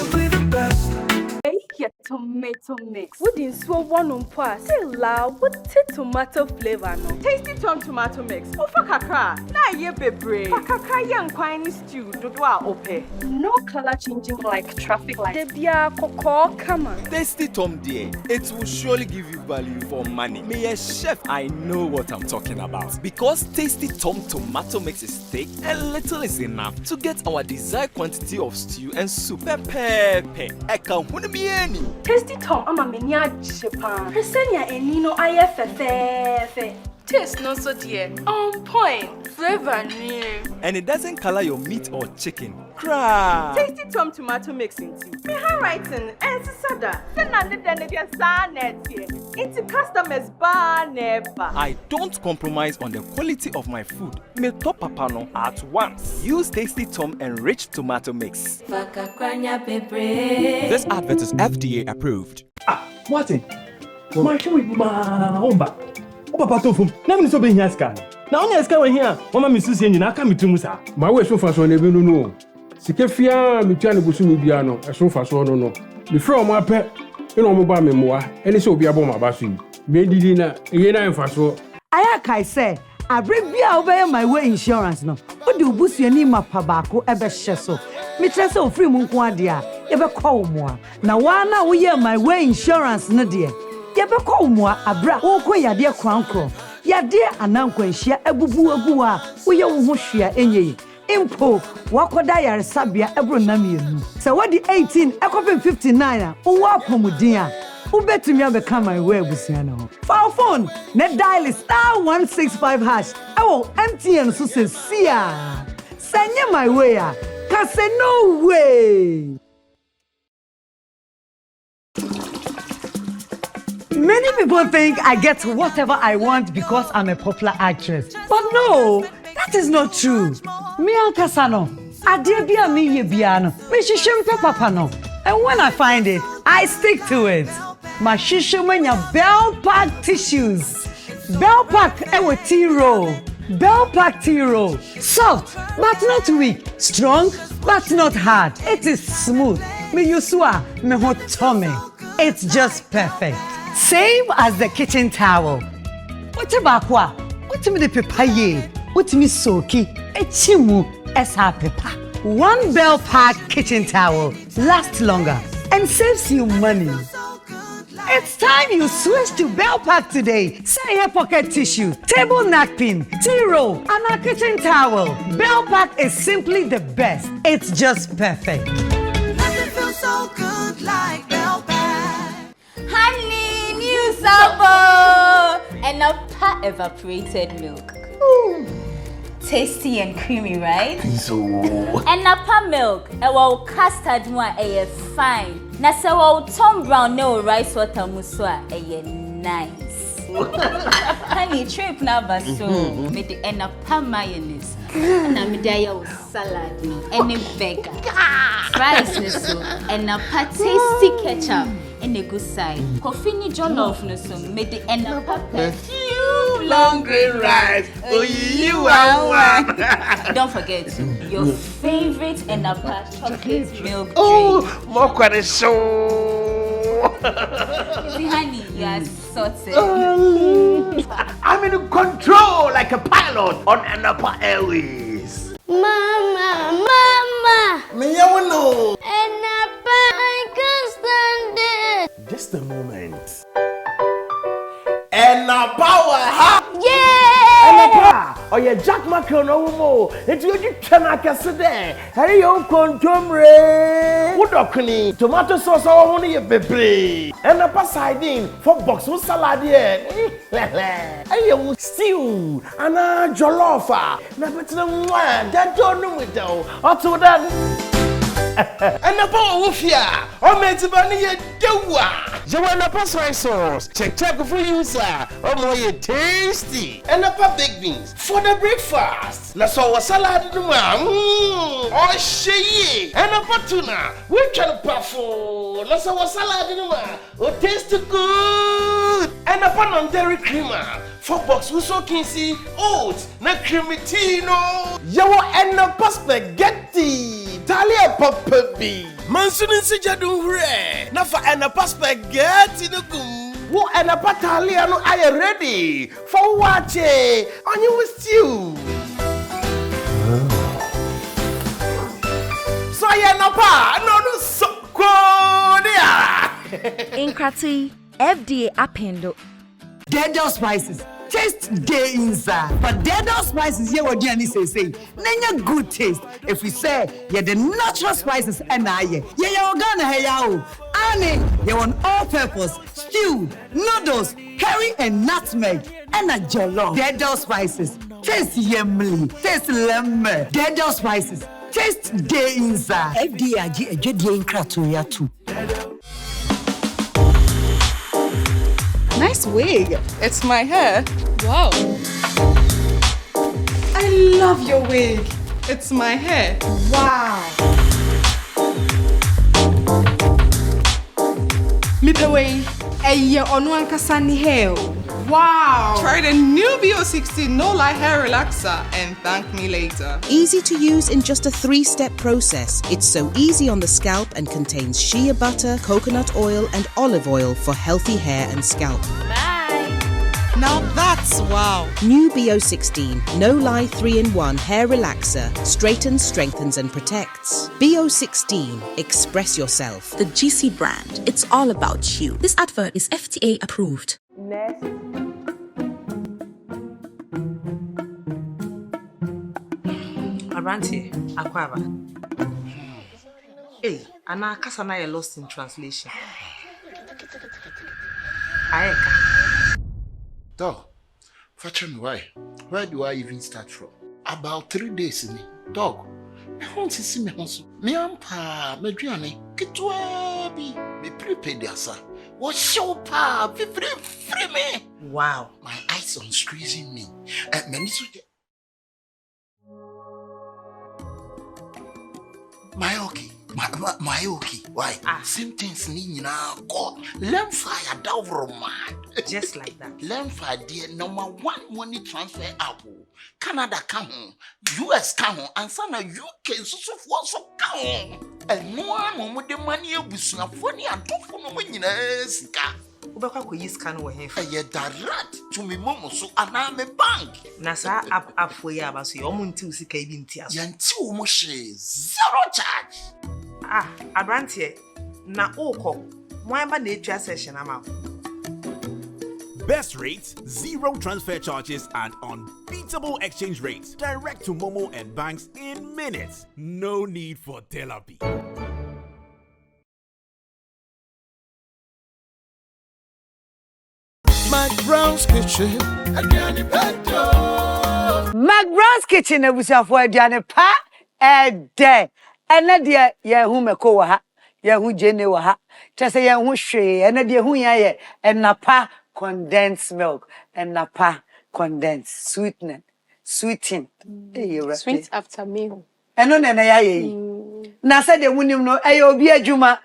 Your tomato mix. What in so one on pass? Say loud. What tomato flavor no? Tasty tomato mix. Oh fuck kakra. Na ye bebre. Fuck kakra young quiny stew. Dodwa ope. No color changing like traffic light. Debia koko come on. Tasty Tom dear, it will surely give you value for money. Me a chef, I know what I'm talking about. Because Tasty Tom tomato mix is thick and little is enough to get our desired quantity of stew and soup. Pepe. Eka hunamieni. Tasty Tom ama menya Japan. Presenya enino aye fefe. Taste no so dear. On point. Flavor near. And it doesn't color your meat or chicken. Cry. Tasty Tom tomato mixing tea. Me handwriting and sada. It's customers bar never. I don't compromise on the quality of my food. Me top papano at once. Use Tasty Tom enriched tomato mix. This advert is FDA approved. Martin. Martin with my omba. Papa tofu. Na me so be here scan. Na only scan we here. Mama me susie nyina aka me tumu sa. Ma we so fa so na be no. Sike fia me tua ne busu me bia no. E so fa so no. Me frɛ o ma pɛ. E no mo ba me moa. Ene se obi abo ma ba so yi. Me didi na ye na mfa so. Aya kai say, abrebia obey my way insurance no. Wo de obusu ani mapa baako ebe hye so. Me kyerɛ sɛ ofiri mu nko ade a, ye be call mo a. Na wa na wo ye my way insurance no de. Ye be call mo a abra wo ko yade krankro. Yade anankwanhia abubu agu a wo ye wo ho hwea enye. Impo wakoda yare sabia ebro na mienu. Se wadi 18 ekopin 59 a wo apomudin a wo betumi abeka my way abusia na ho. For phone ne dial *165# ewo MTN so se sia. Sanye my way a ka say no way. Many people think I get whatever I want because I'm a popular actress. But no, that is not true. Me ankasa no, ade bia me ye bia no, me hihwempe papa no. And when I find it, I stick to it. My hihwemanya Bell Pack tissues. Bell Pack ewo tea roll. Bell Pack tea roll. Soft but not weak. Strong but not hard. It is smooth. Me yusua me ho tummy. It's just perfect. Same as the kitchen towel. What about what? What me the papaye? What me soaki? Echimu esa pepa. One Bell Pack kitchen towel lasts longer and saves you money. It's time you switch to Bell Pack today. Say here pocket tissue, table napkin, tea roll, and a kitchen towel. Bell Pack is simply the best. It's just perfect. Nothing feels so good like Bell Pack. Honey, new sabo, and a pat evaporated milk. Tasty and creamy, right? So. And a pat milk, a well custard one a fine. Na se well Tom Brown no rice water muswa a nice. Honey, trip na baso. Me the and a pat mayonnaise. Na me dia with salad no, any burger. Fries no so, and a pat tasty ketchup. In a good side. Coffee ni jollof no so made the end of perfume long green rice. Oh, you are. Don't forget your favorite and a chocolate milk drink. Oh, more quite so. See, honey, you are sorted. I'm in control like a pilot on Oheneba Airways. Mama. Me know. Oheneba, I can't stand it. Just a moment. Oheneba, Yeah! Oheneba. Oye Jack Macron no mo. Enti you twana kese de. Hare yo kontomre. Udokni tomato sauce wo no ye bebre. And a pasadin for box with salad here. Aye wo stew ana jollof. Na betina mwa. That don't know with though. Oto that. And the ball of ya, or made to bunny a doa. You want a pass sauce, check for you, sir, or more tasty. And a big beans for the breakfast. La so a salad, or she, and a patuna. We can puffo, la so a salad, or taste good. And a pan on dairy creamer. For box we so can see oats, na cremitino. You and a spaghetti. Talia Papa B. Mansunin Sijadu Hre. Nafa and a spaghetti no gum. Who and a patalia no I ready for watch on you with you. So I no pa no so Inkrati FDA appendo. Dead spices. Taste day inside. But dead spices here what Jenny say. Nanya good taste. If we say yeah the natural spices and yeah organa hey yao. Ane you want all purpose stew, noodles, curry and nutmeg and a jollof. Dead spices. Taste yummy. Taste lemon. Dead spices. Taste day inside. FDA a jedi inkrato ya too. Nice wig. It's my hair. Wow. I love your wig. It's my hair. Wow. MiPROMO. Onu ankasani hair. Wow. Try the new BO16 No Lie Hair Relaxer and thank me later. Easy to use in just a 3-step process. It's so easy on the scalp and contains shea butter, coconut oil, and olive oil for healthy hair and scalp. Bye. Now that's wow. New BO16 No Lie 3-in-1 Hair Relaxer straightens, strengthens, and protects. BO16 Express yourself. The GC brand. It's all about you. This advert is FDA approved. Next. Abrante, Aquaba. Hey, Anna Kasana is lost in translation. Aeka. Dog, fetch me why? Where do I even start from? About 3 days in dog. I want to see me also. Me ampa, me driane, kitwa bi, me prepared yasa. What show pa, free me. Wow, my eyes on squeezing me. My okay. Why? Same things ni na go. Learn fire down mad. Just like that. Learn fire dear number 1 money transfer out. Canada come home, US come home, and some UK so come home. And no one with the money was not funny and don't for no winning. Ubekwa ko scan wo he fa ye direct to me momo so ana me bank na sa app for ya ba so yo mo nti usika bi nti aso ya nti wo mo hye zero charge Abrante na okọ mo ba na etwa session ama. Best rates, zero transfer charges, and unbeatable exchange rates. Direct to Momo and banks in minutes. No need for therapy. McBrown's Kitchen, Adriani Petto. McBrown's Kitchen, for Adriani Pa, de. And Nadia, ya whom a coa, ya who Jenny wa ha. Just a young who she, and Nadia who ya, and Napa condensed milk, and Napa condensed sweetening. Sweet after meal. And no, na said the woman no ayo bi adwuma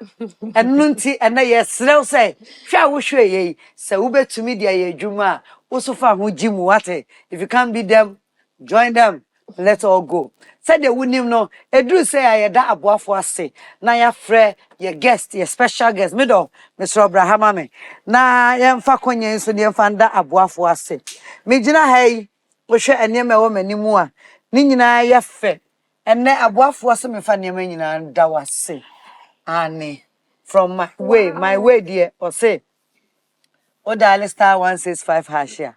enu nti ena ye srew say hwa wo hwe ye say wo betumi dia ye adwuma wo so fa ho gimu wate if you can't beat them join them let's all go said the woman no edru say ayeda aboafo ase na ya frɛ ye guest ye special guest me do Mr. Abraham me na ye mfa konye so ne mfa nda aboafo ase me gina hai wo hwe enema wo manimu a ni nyina ye fɛ ene aboafo ase me fa niam nyina da wase ani from my way dear or say o dial star 165 hash ya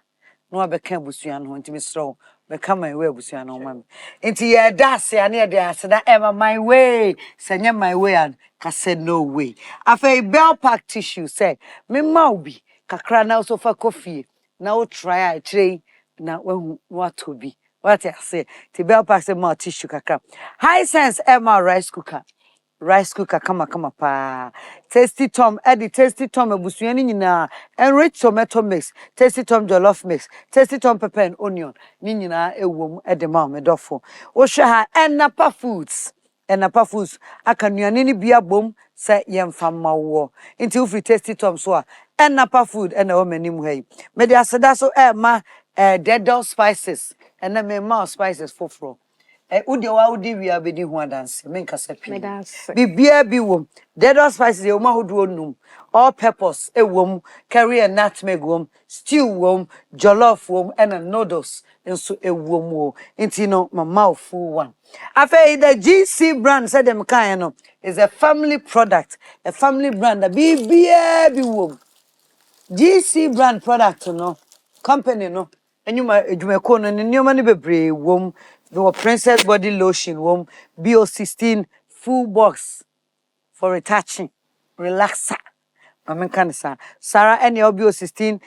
no abeka busua no ntimi sro become my way abusua no ma me enti ye das ya na de aseda Emma my way senya my way and ka said no way afei bell pack tissue say me ma obi kakra na so fa coffee na o try a tray na what to be what I say ti bell pack say more tissue kakra high sense Emma rice cooker kama pa tasty tom Eddie tasty tom abusua ni nyina enrich tomato mix tasty tom jollof mix tasty tom pepper and onion ni nyina ewom edema me dofo wo hwe ha enapa foods akanuane ni bia bom se yemfa mawo nti wo free tasty tom so a enapa food ena wo manim hai me de aseda so ma dead spices ena me ma spices foforo udi wa udi wi abedi ho adanse men kasa pi bibia bi wom dead spices e ma hodo onum all peppers ewom curry and nutmeg wom stew wom jollof wom and noodles enso ewom wo enti no mama full one after the GC brand said them kind no is a family product a family brand bibia bi wom GC brand product no company no enyuma edwumako no nyoma ne bebre wom the princess body lotion wom BO16 full box for retouching relaxer American Sarah any BO16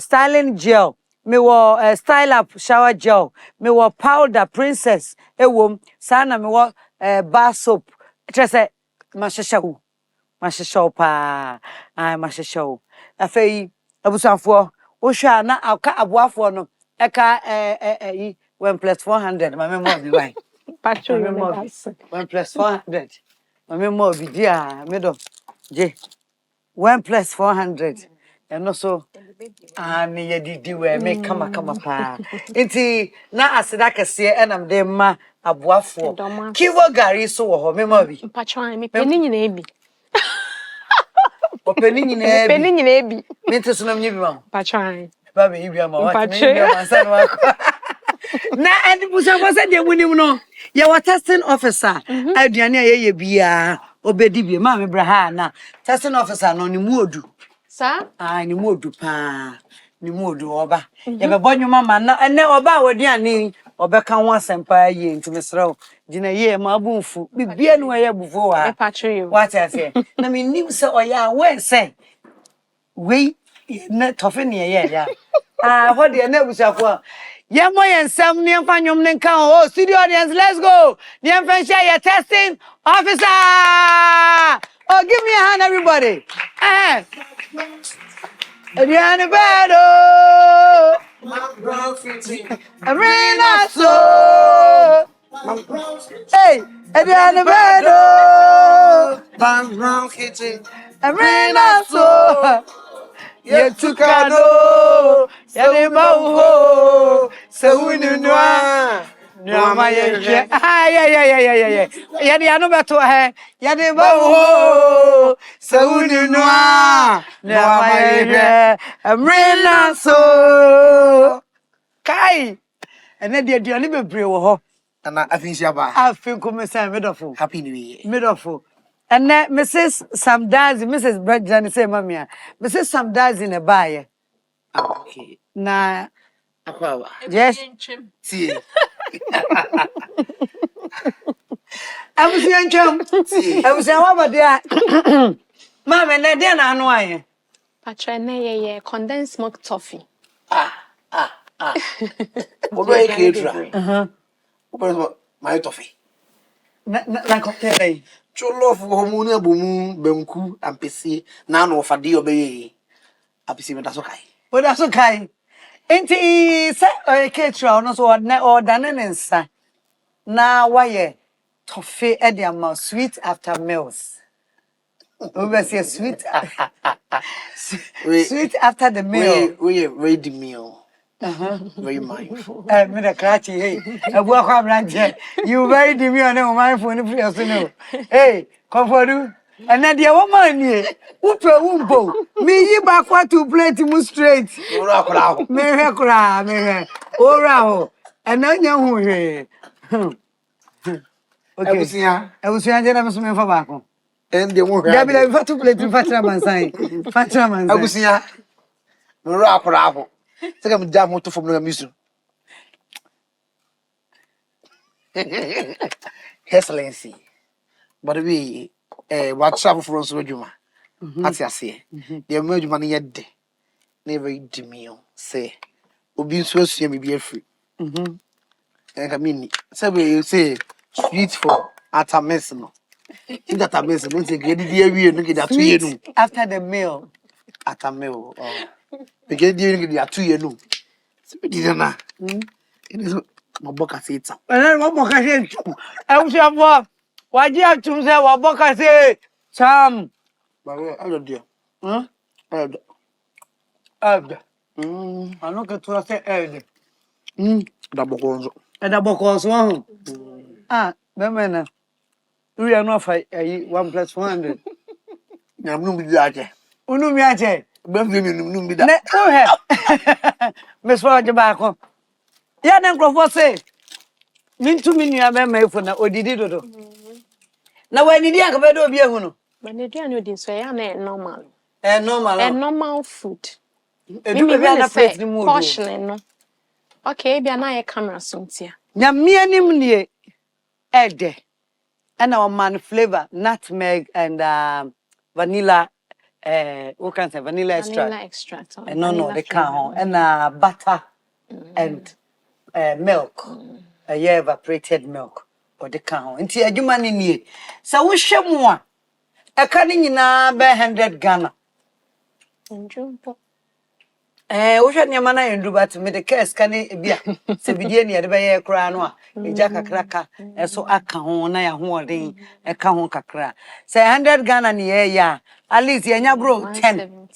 styling gel me wo style up shower gel me wo powder princess ewom sana me wo bar soap say masheshawu pa masheshawu afei abusanfo wo hwa na aka aboafo no eka 1+400 my memo be why patcho 1+400 my memo be dia medo je 1+400 and also me yedidi we me kama pa enti na aseda kese enam de ma aboafo kiwo gari so wo ho memo bi patcho me peni nyina ebi openi nyina ebi me tesunam nyi bi ma patcho ba be ibi ama wa me ibi ama san wa na and busa was dey munim no ye wa testing officer aduane ye bia obedi bi ma me bra ha na testing officer no ni mu odu sa ni mu odu pa ni mu odu oba ye be bonwuma ma na ene oba aduane obeka ho asempa ye ntimesrew gina ye ma abunfu bibia no ye bufo wa e patcho you what I say na me nim se oya we say we na tofe ne ye ya what dey na busafo Yemo yensam ni mfa nyom ne nka oh studio audience let's go ni mfa share your testing officer oh give me a hand everybody Adriana Bado Arena so hey Adriana Bado Brown kitchen Arena so Yetukano Yademaho Sewununwa Nwama yehwe yeah Yadi anu beto he Yademaho Sewununwa Nwama yehwe Amrena so Kai ene de aduane bebre wo ho ana afinsia ba afin ko me say medofo happy new year medofo and Mrs. Sam-Dadzie Mrs. Bradjan say mamia Mrs. Sam-Dadzie ne baye okay na akwa yes see abusian cham abusian wa badia mama na de na anu aye patro na ye condensed milk toffee Odo e ketra obo my toffee na cocktail cholof wo mu na bomu banku ampesi na na ofade obeye apesi meta so kai oda so kai enti se ketra no so na order ne nsa na waye toffee e dey am sweet after meals we say sweet sweet after the meal we ready meal very mindful me the cratchy hey abu akwa branche you very demure no mindful no free so no hey comfortu and then the woman ni upe umbo me yi back to plate mu straight ora kra ho me he kra me he ora ho and anya hu he okay ebusia je na me so me fa back and the mo ya bi la to plate fatra mansan ebusia me ora kra ho seka me jam to fom no misu Excellency. But we what travel for us with you? That's I say. The emerge money yet never eat me. Say, Obi so see me be free. I mean, say you say sweet for at a mess no. That a mess no say get the we no get 2 years no. After the meal at a meal. We get the 2 years no. So we did na. It is my book as it. And then what book as it? I was your why do you have to say what book as it? Sam. But I don't do. I don't get to say Ed. Double calls. A double calls one. Remember, we are not 1 plus 100. I'm not with that. Unumiaje. Be that. Miss Wajabako. Yan Uncle say. Mean to me, you have a mail for now, or did it? Now, when you have a be a hono. When they do this, I am normal. Normal food. Maybe we are afraid to move. Portion, no. Okay, be an camera soon, dear. Me and him near Ed. And our man flavor, nutmeg and vanilla. What can I say? Vanilla extract. No, they can't. And butter and milk. Evaporated milk. Or the can't. Until a human in here. So we share more. A canning in 100 Ghana. We should never mind do but me the case can it be a beginning at the Bay Crown, a jack a cracker, and so I can't own a hoarding a can't cracker. Say 100 Ghana in the air, at least you grow 10,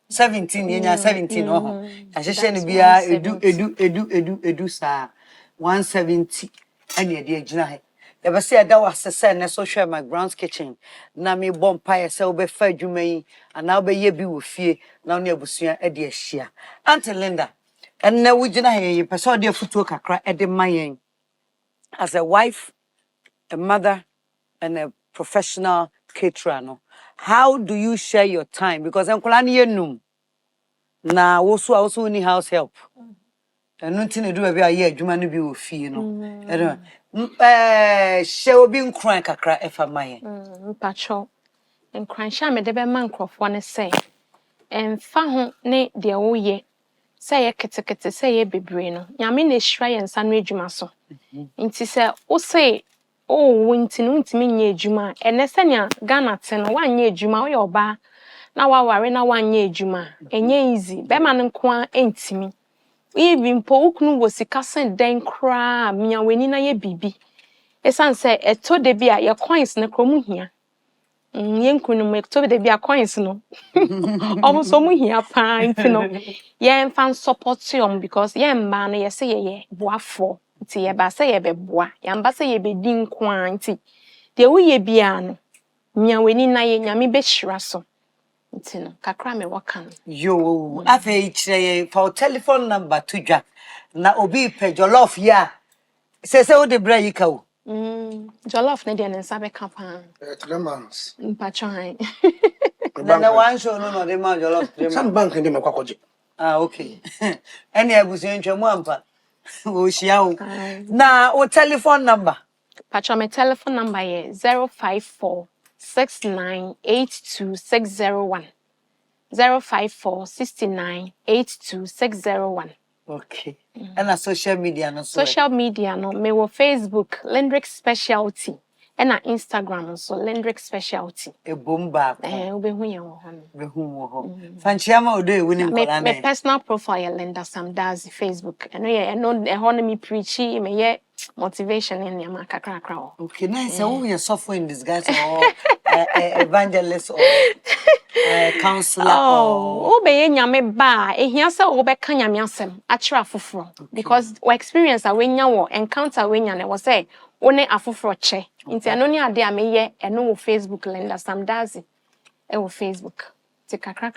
17, you 17. Oh, I should be a do, sir, 170 and your dear July. Ever said that was a son, a social McBrown's kitchen. Now me bonfire so be fed you may, and now be ye be with fear, now near Busia, a dear shear. Auntie Linda, and now we deny you, persuade your footwork a cry at the mying. As a wife, a mother, and a professional caterer. How do you share your time? Because I'm calling you noom. Now also need house help. And nothing to do with a year, you man be with fear, no. Shall be crying kakra if I may. Patrol. And crying sham de be mancroft one say. And fa ne dear o ye. Say a kete say a bebrino. Yamin is shy and sunray jumaso. Inti say, o say, oh, wintin me juma, and Nesania Ghana 10 1 year juma or ba. Now I worry now 1 year juma. And ye easy, beman and quan ain't me. Even Pokunu was a cousin den cra, me and winina ye bibi. A son say, a to de be your coins na cromu here. Yankunu make to de be a coins no. Almost so here, pine, no. Yan fan support you because yan man, ye say ye, bois for. Ti ye ba say ye be bois, yan ba say ye be din quanti. De we ye biano. Me and winina ye nyami be shraso. Tino, kakra me wakan. Yo, afe for telephone number to Jack. Na obi pe jollof ya. Say o de bra yika. Jollof ne de nsabe kapa. 3 months. Mpachon. Na one show no de man jollof 3 months. Some bank dey me kwakoje. Okay. Any abusu ntwa mu ampa. O shia o. Na o telephone number. Pacho my telephone number is 054 6982 054 6982 Okay. And a social media no so. Social media no me wo Facebook Lindric Speciality and a Instagram so Lindric Speciality. E bomba. Obehu ye wo ho. Behu wo ho. Fanchiama odo e woni nkola na. My personal profile Linda Sam-Dadzie Facebook. And ye no e ho na me preachy me ye motivation in your kakra. Okay, nice. Who you software in disguise or evangelist or counselor or obey nyame ba ehia se obeka nyame asem akira afoforo because we experience a wenya wo encounter wenya na wo say one afoforo che nti eno ni ade ameye eno wo Facebook Linda Sam-Dadzie e wo Facebook ti kakra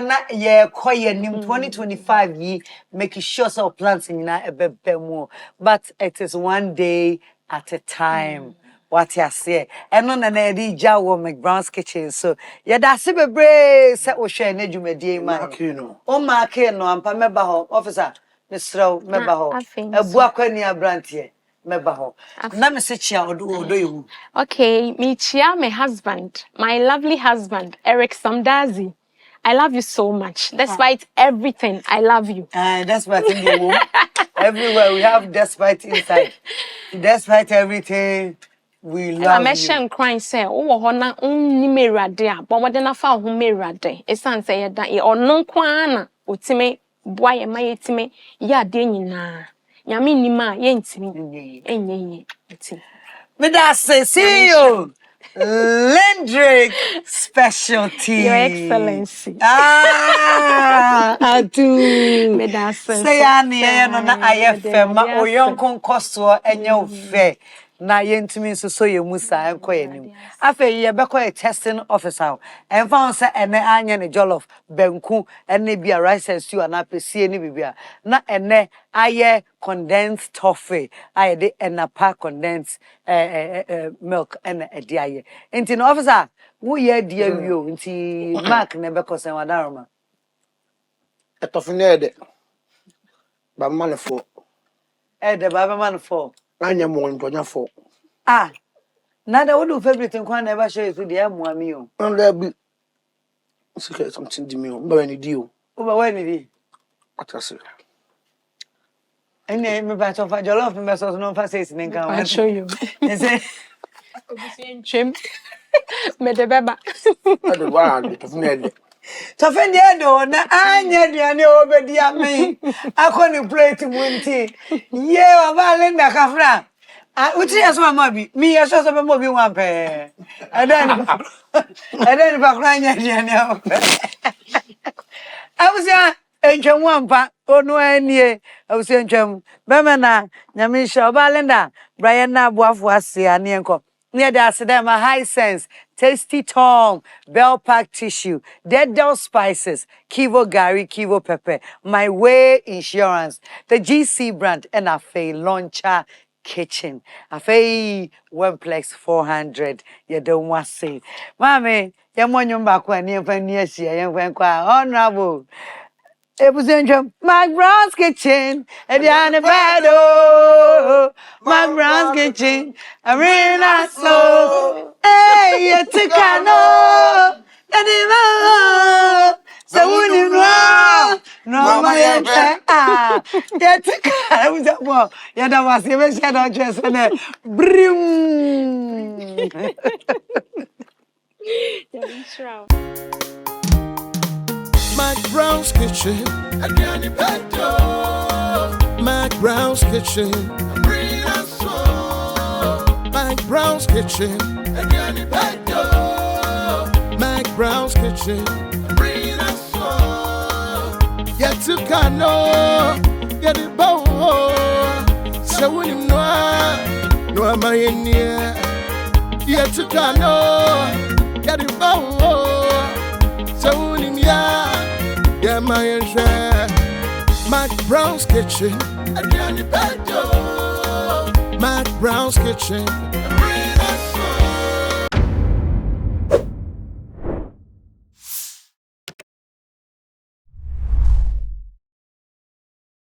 na ye koye nim 2025 yi make sure so plans nyina ebebe mu but it is one day at a time. What you say? And no na di jawo McBrown's kitchen so ya da se bebre se o hwe na dwumadi ma o mark no ampa meba ho officer Mr. meba ho abu akwani abrantie mebaho. Na me se chia odo you. Okay, me chia my husband, my lovely husband, Eric Sam-Dadzie. I love you so much. Despite everything, I love you. Despite in the womb. Everywhere we have despite inside. Despite everything, we love you. I'm crying say, oh, hona unni merade, but what then I found who merade. It's an say that or non kwana, utime, boy, my etime, ya denina. Yami nima, yentimi, enye. But see you. Lindric Specialty. Your Excellency. I do. Say I na IFM ma oyonkon koso enye ofe na yentumi so ye musa enko enim. Afa ye beko a testing officer. Enfa on say ene anya ne jollof benku ene bia rice and stew na pesie ni bibia. Na ene aye condensed toffee. Aye de enapa condensed milk ene edi aye. Enti no officer, wo ye dia wio enti mark ne beko sen wadaroma. Toffee ne de. Ba man for. The Baba man for. Anya mo ntonya for. Nada what do favorite nkwan never show you to the amuami o. There be secret something di me o. Ba when di o. Ba when di? Atase. Ene me ba cho fa jollof me so no fa say sin kan. I'll show you. You say Obusi nchem. Me de beba. Ade wa ade to fune so fendi edo na anya duane obedi ame akoni plate munti ye baba Linda kafra uti yaso ma bi mi yaso so be mo bi wan pe adan ba kra anya duane abusia enchemu ampa onu anie abusia enchemu bema na nyame sha baba Linda Brian na boafo ase ane enko near the Asadema High Sense, Tasty Tom, Bell Pack Tissue, Dead Doll Spices, Kivo Gary, Kivo Pepper, My Way Insurance, the GC brand, and Afe Launcher Kitchen. Afe Webplex 400. You don't want to say. Mommy, you want you back when you find yes, you went quite honorable. McBrown's Kitchen, and the Oheneba, McBrown's Kitchen, I'm really not so. Hey, you took a no, so when you know, no, my you took a was that more. You know, was even said on dress and a brim. McBrown's Kitchen, again in Pedro. McBrown's Kitchen, bring us so. McBrown's Kitchen, again in Pedro. McBrown's Kitchen, bring us so. Yet to Kano, get it bow. So when you know, no am I in here. Yet to Kano, get it bow. So when you yeah, my share. McBrown's Kitchen, again in Pedro. McBrown's Kitchen.